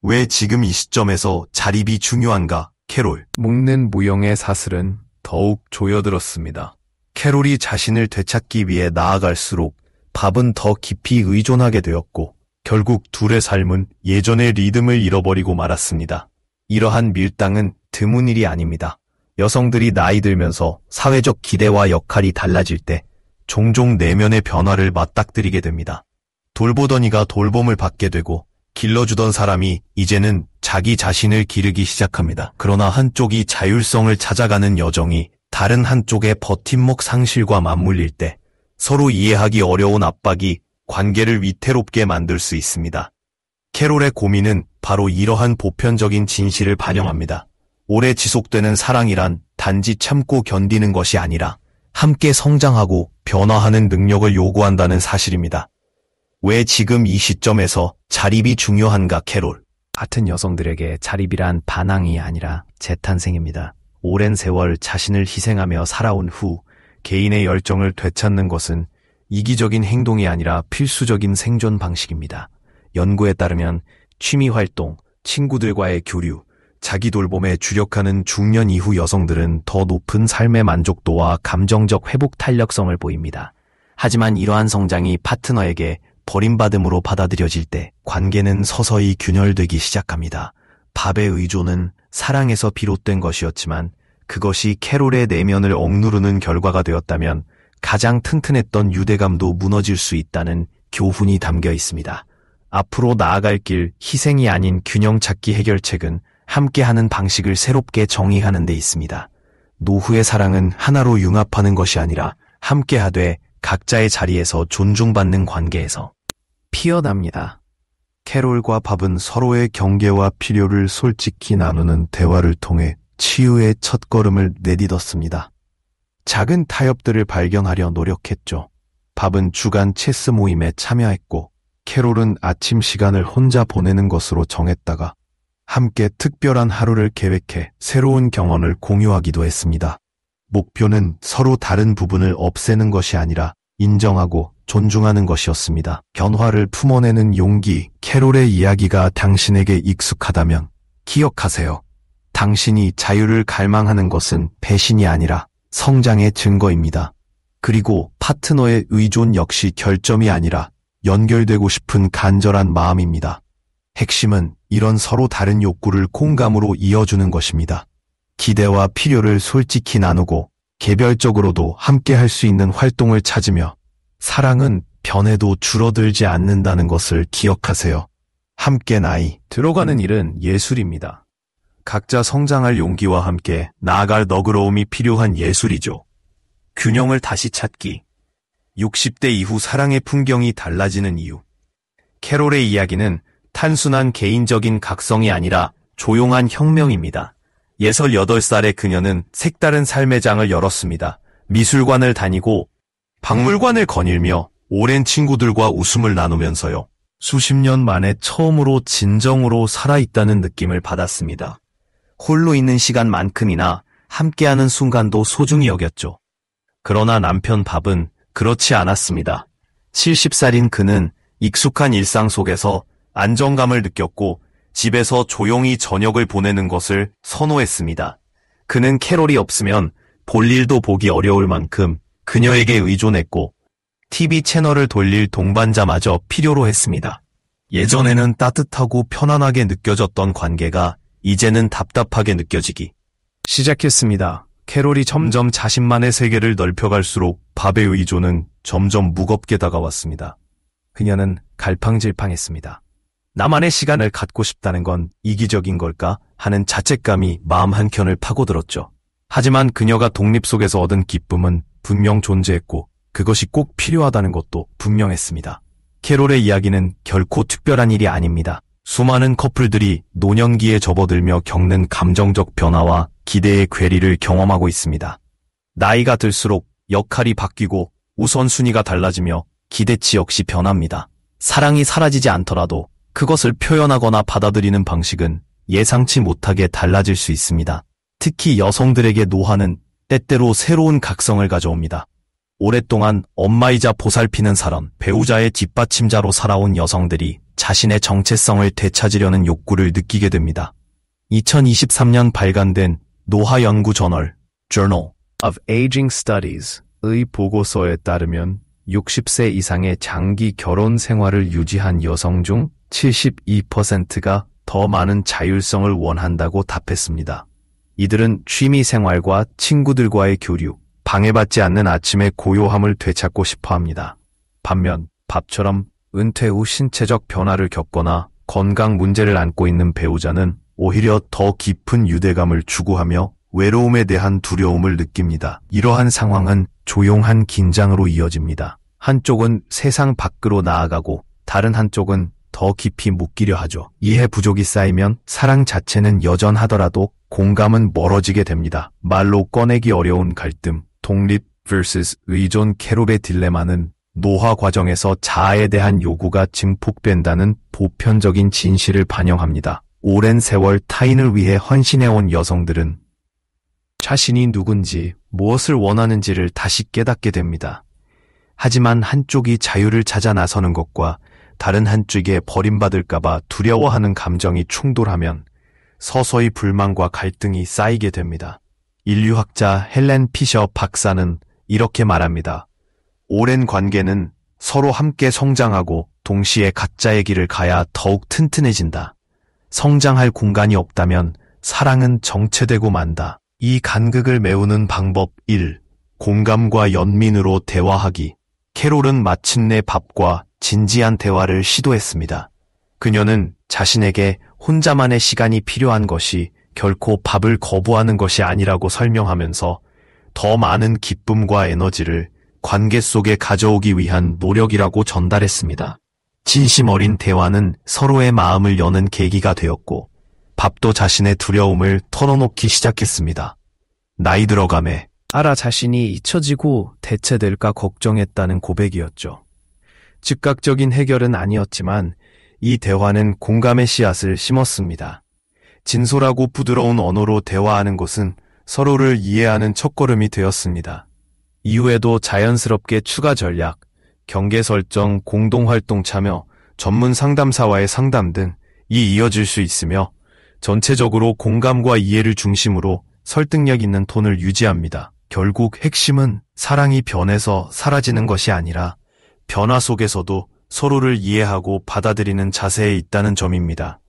왜 지금 이 시점에서 자립이 중요한가? 캐롤. 묵는 무용의 사슬은 더욱 조여들었습니다. 캐롤이 자신을 되찾기 위해 나아갈수록 밥은 더 깊이 의존하게 되었고 결국 둘의 삶은 예전의 리듬을 잃어버리고 말았습니다. 이러한 밀당은 드문 일이 아닙니다. 여성들이 나이 들면서 사회적 기대와 역할이 달라질 때 종종 내면의 변화를 맞닥뜨리게 됩니다. 돌보던 이가 돌봄을 받게 되고 길러주던 사람이 이제는 자기 자신을 기르기 시작합니다. 그러나 한쪽이 자율성을 찾아가는 여정이 다른 한쪽의 버팀목 상실과 맞물릴 때 서로 이해하기 어려운 압박이 관계를 위태롭게 만들 수 있습니다. 캐롤의 고민은 바로 이러한 보편적인 진실을 반영합니다. 오래 지속되는 사랑이란 단지 참고 견디는 것이 아니라 함께 성장하고 변화하는 능력을 요구한다는 사실입니다. 왜 지금 이 시점에서 자립이 중요한가? 캐롤. 같은 여성들에게 자립이란 반항이 아니라 재탄생입니다. 오랜 세월 자신을 희생하며 살아온 후 개인의 열정을 되찾는 것은 이기적인 행동이 아니라 필수적인 생존 방식입니다. 연구에 따르면 취미 활동, 친구들과의 교류, 자기 돌봄에 주력하는 중년 이후 여성들은 더 높은 삶의 만족도와 감정적 회복 탄력성을 보입니다. 하지만 이러한 성장이 파트너에게 버림받음으로 받아들여질 때 관계는 서서히 균열되기 시작합니다. 밥의 의존은 사랑에서 비롯된 것이었지만 그것이 캐롤의 내면을 억누르는 결과가 되었다면 가장 튼튼했던 유대감도 무너질 수 있다는 교훈이 담겨 있습니다. 앞으로 나아갈 길, 희생이 아닌 균형 찾기 해결책은 함께하는 방식을 새롭게 정의하는 데 있습니다. 노후의 사랑은 하나로 융합하는 것이 아니라 함께하되 각자의 자리에서 존중받는 관계에서 피어납니다. 캐롤과 밥은 서로의 경계와 필요를 솔직히 나누는 대화를 통해 치유의 첫걸음을 내딛었습니다. 작은 타협들을 발견하려 노력했죠. 밥은 주간 체스 모임에 참여했고 캐롤은 아침 시간을 혼자 보내는 것으로 정했다가 함께 특별한 하루를 계획해 새로운 경험을 공유하기도 했습니다. 목표는 서로 다른 부분을 없애는 것이 아니라 인정하고 존중하는 것이었습니다. 변화를 품어내는 용기. 캐롤의 이야기가 당신에게 익숙하다면 기억하세요. 당신이 자유를 갈망하는 것은 배신이 아니라 성장의 증거입니다. 그리고 파트너의 의존 역시 결점이 아니라 연결되고 싶은 간절한 마음입니다. 핵심은 이런 서로 다른 욕구를 공감으로 이어주는 것입니다. 기대와 필요를 솔직히 나누고 개별적으로도 함께 할 수 있는 활동을 찾으며 사랑은 변해도 줄어들지 않는다는 것을 기억하세요. 함께 나이 들어가는 일은 예술입니다. 각자 성장할 용기와 함께 나아갈 너그러움이 필요한 예술이죠. 균형을 다시 찾기. 60대 이후 사랑의 풍경이 달라지는 이유. 캐롤의 이야기는 단순한 개인적인 각성이 아니라 조용한 혁명입니다. 68살의 그녀는 색다른 삶의 장을 열었습니다. 미술관을 다니고 박물관을 거닐며 오랜 친구들과 웃음을 나누면서요. 수십 년 만에 처음으로 진정으로 살아있다는 느낌을 받았습니다. 홀로 있는 시간만큼이나 함께하는 순간도 소중히 여겼죠. 그러나 남편 밥은 그렇지 않았습니다. 70살인 그는 익숙한 일상 속에서 안정감을 느꼈고 집에서 조용히 저녁을 보내는 것을 선호했습니다. 그는 캐롤이 없으면 볼 일도 보기 어려울 만큼 그녀에게 의존했고 TV 채널을 돌릴 동반자마저 필요로 했습니다. 예전에는 따뜻하고 편안하게 느껴졌던 관계가 이제는 답답하게 느껴지기 시작했습니다. 캐롤이 점점 자신만의 세계를 넓혀갈수록 밥의 의존은 점점 무겁게 다가왔습니다. 그녀는 갈팡질팡했습니다. 나만의 시간을 갖고 싶다는 건 이기적인 걸까 하는 자책감이 마음 한켠을 파고들었죠. 하지만 그녀가 독립 속에서 얻은 기쁨은 분명 존재했고 그것이 꼭 필요하다는 것도 분명했습니다. 캐롤의 이야기는 결코 특별한 일이 아닙니다. 수많은 커플들이 노년기에 접어들며 겪는 감정적 변화와 기대의 괴리를 경험하고 있습니다. 나이가 들수록 역할이 바뀌고 우선순위가 달라지며 기대치 역시 변합니다. 사랑이 사라지지 않더라도 그것을 표현하거나 받아들이는 방식은 예상치 못하게 달라질 수 있습니다. 특히 여성들에게 노화는 때때로 새로운 각성을 가져옵니다. 오랫동안 엄마이자 보살피는 사람, 배우자의 뒷받침자로 살아온 여성들이 자신의 정체성을 되찾으려는 욕구를 느끼게 됩니다. 2023년 발간된 노화 연구 저널 Journal of Aging Studies의 보고서에 따르면 60세 이상의 장기 결혼 생활을 유지한 여성 중 72%가 더 많은 자율성을 원한다고 답했습니다. 이들은 취미 생활과 친구들과의 교류, 방해받지 않는 아침의 고요함을 되찾고 싶어 합니다. 반면 밥처럼 은퇴 후 신체적 변화를 겪거나 건강 문제를 안고 있는 배우자는 오히려 더 깊은 유대감을 추구하며 외로움에 대한 두려움을 느낍니다. 이러한 상황은 조용한 긴장으로 이어집니다. 한쪽은 세상 밖으로 나아가고 다른 한쪽은 더 깊이 묶이려 하죠. 이해 부족이 쌓이면 사랑 자체는 여전하더라도 공감은 멀어지게 됩니다. 말로 꺼내기 어려운 갈등, 독립 vs 의존 캐롤의 딜레마는 노화 과정에서 자아에 대한 요구가 증폭된다는 보편적인 진실을 반영합니다. 오랜 세월 타인을 위해 헌신해온 여성들은 자신이 누군지, 무엇을 원하는지를 다시 깨닫게 됩니다. 하지만 한쪽이 자유를 찾아 나서는 것과 다른 한쪽에 버림받을까봐 두려워하는 감정이 충돌하면 서서히 불만과 갈등이 쌓이게 됩니다. 인류학자 헬렌 피셔 박사는 이렇게 말합니다. 오랜 관계는 서로 함께 성장하고 동시에 각자의 길을 가야 더욱 튼튼해진다. 성장할 공간이 없다면 사랑은 정체되고 만다. 이 간극을 메우는 방법 1. 공감과 연민으로 대화하기. 캐롤은 마침내 밥과 진지한 대화를 시도했습니다. 그녀는 자신에게 혼자만의 시간이 필요한 것이 결코 밥을 거부하는 것이 아니라고 설명하면서 더 많은 기쁨과 에너지를 관계 속에 가져오기 위한 노력이라고 전달했습니다. 진심 어린 대화는 서로의 마음을 여는 계기가 되었고 밥도 자신의 두려움을 털어놓기 시작했습니다. 나이 들어감에 알아 자신이 잊혀지고 대체될까 걱정했다는 고백이었죠. 즉각적인 해결은 아니었지만 이 대화는 공감의 씨앗을 심었습니다. 진솔하고 부드러운 언어로 대화하는 것은 서로를 이해하는 첫걸음이 되었습니다. 이후에도 자연스럽게 추가 전략, 경계 설정, 공동활동 참여, 전문 상담사와의 상담 등이 이어질 수 있으며 전체적으로 공감과 이해를 중심으로 설득력 있는 톤을 유지합니다. 결국 핵심은 사랑이 변해서 사라지는 것이 아니라 변화 속에서도 서로를 이해하고 받아들이는 자세에 있다는 점입니다.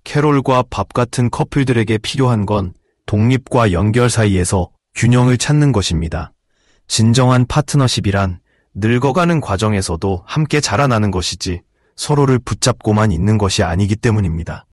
캐롤과 밥 같은 커플들에게 필요한 건 독립과 연결 사이에서 균형을 찾는 것입니다. 진정한 파트너십이란 늙어가는 과정에서도 함께 자라나는 것이지 서로를 붙잡고만 있는 것이 아니기 때문입니다.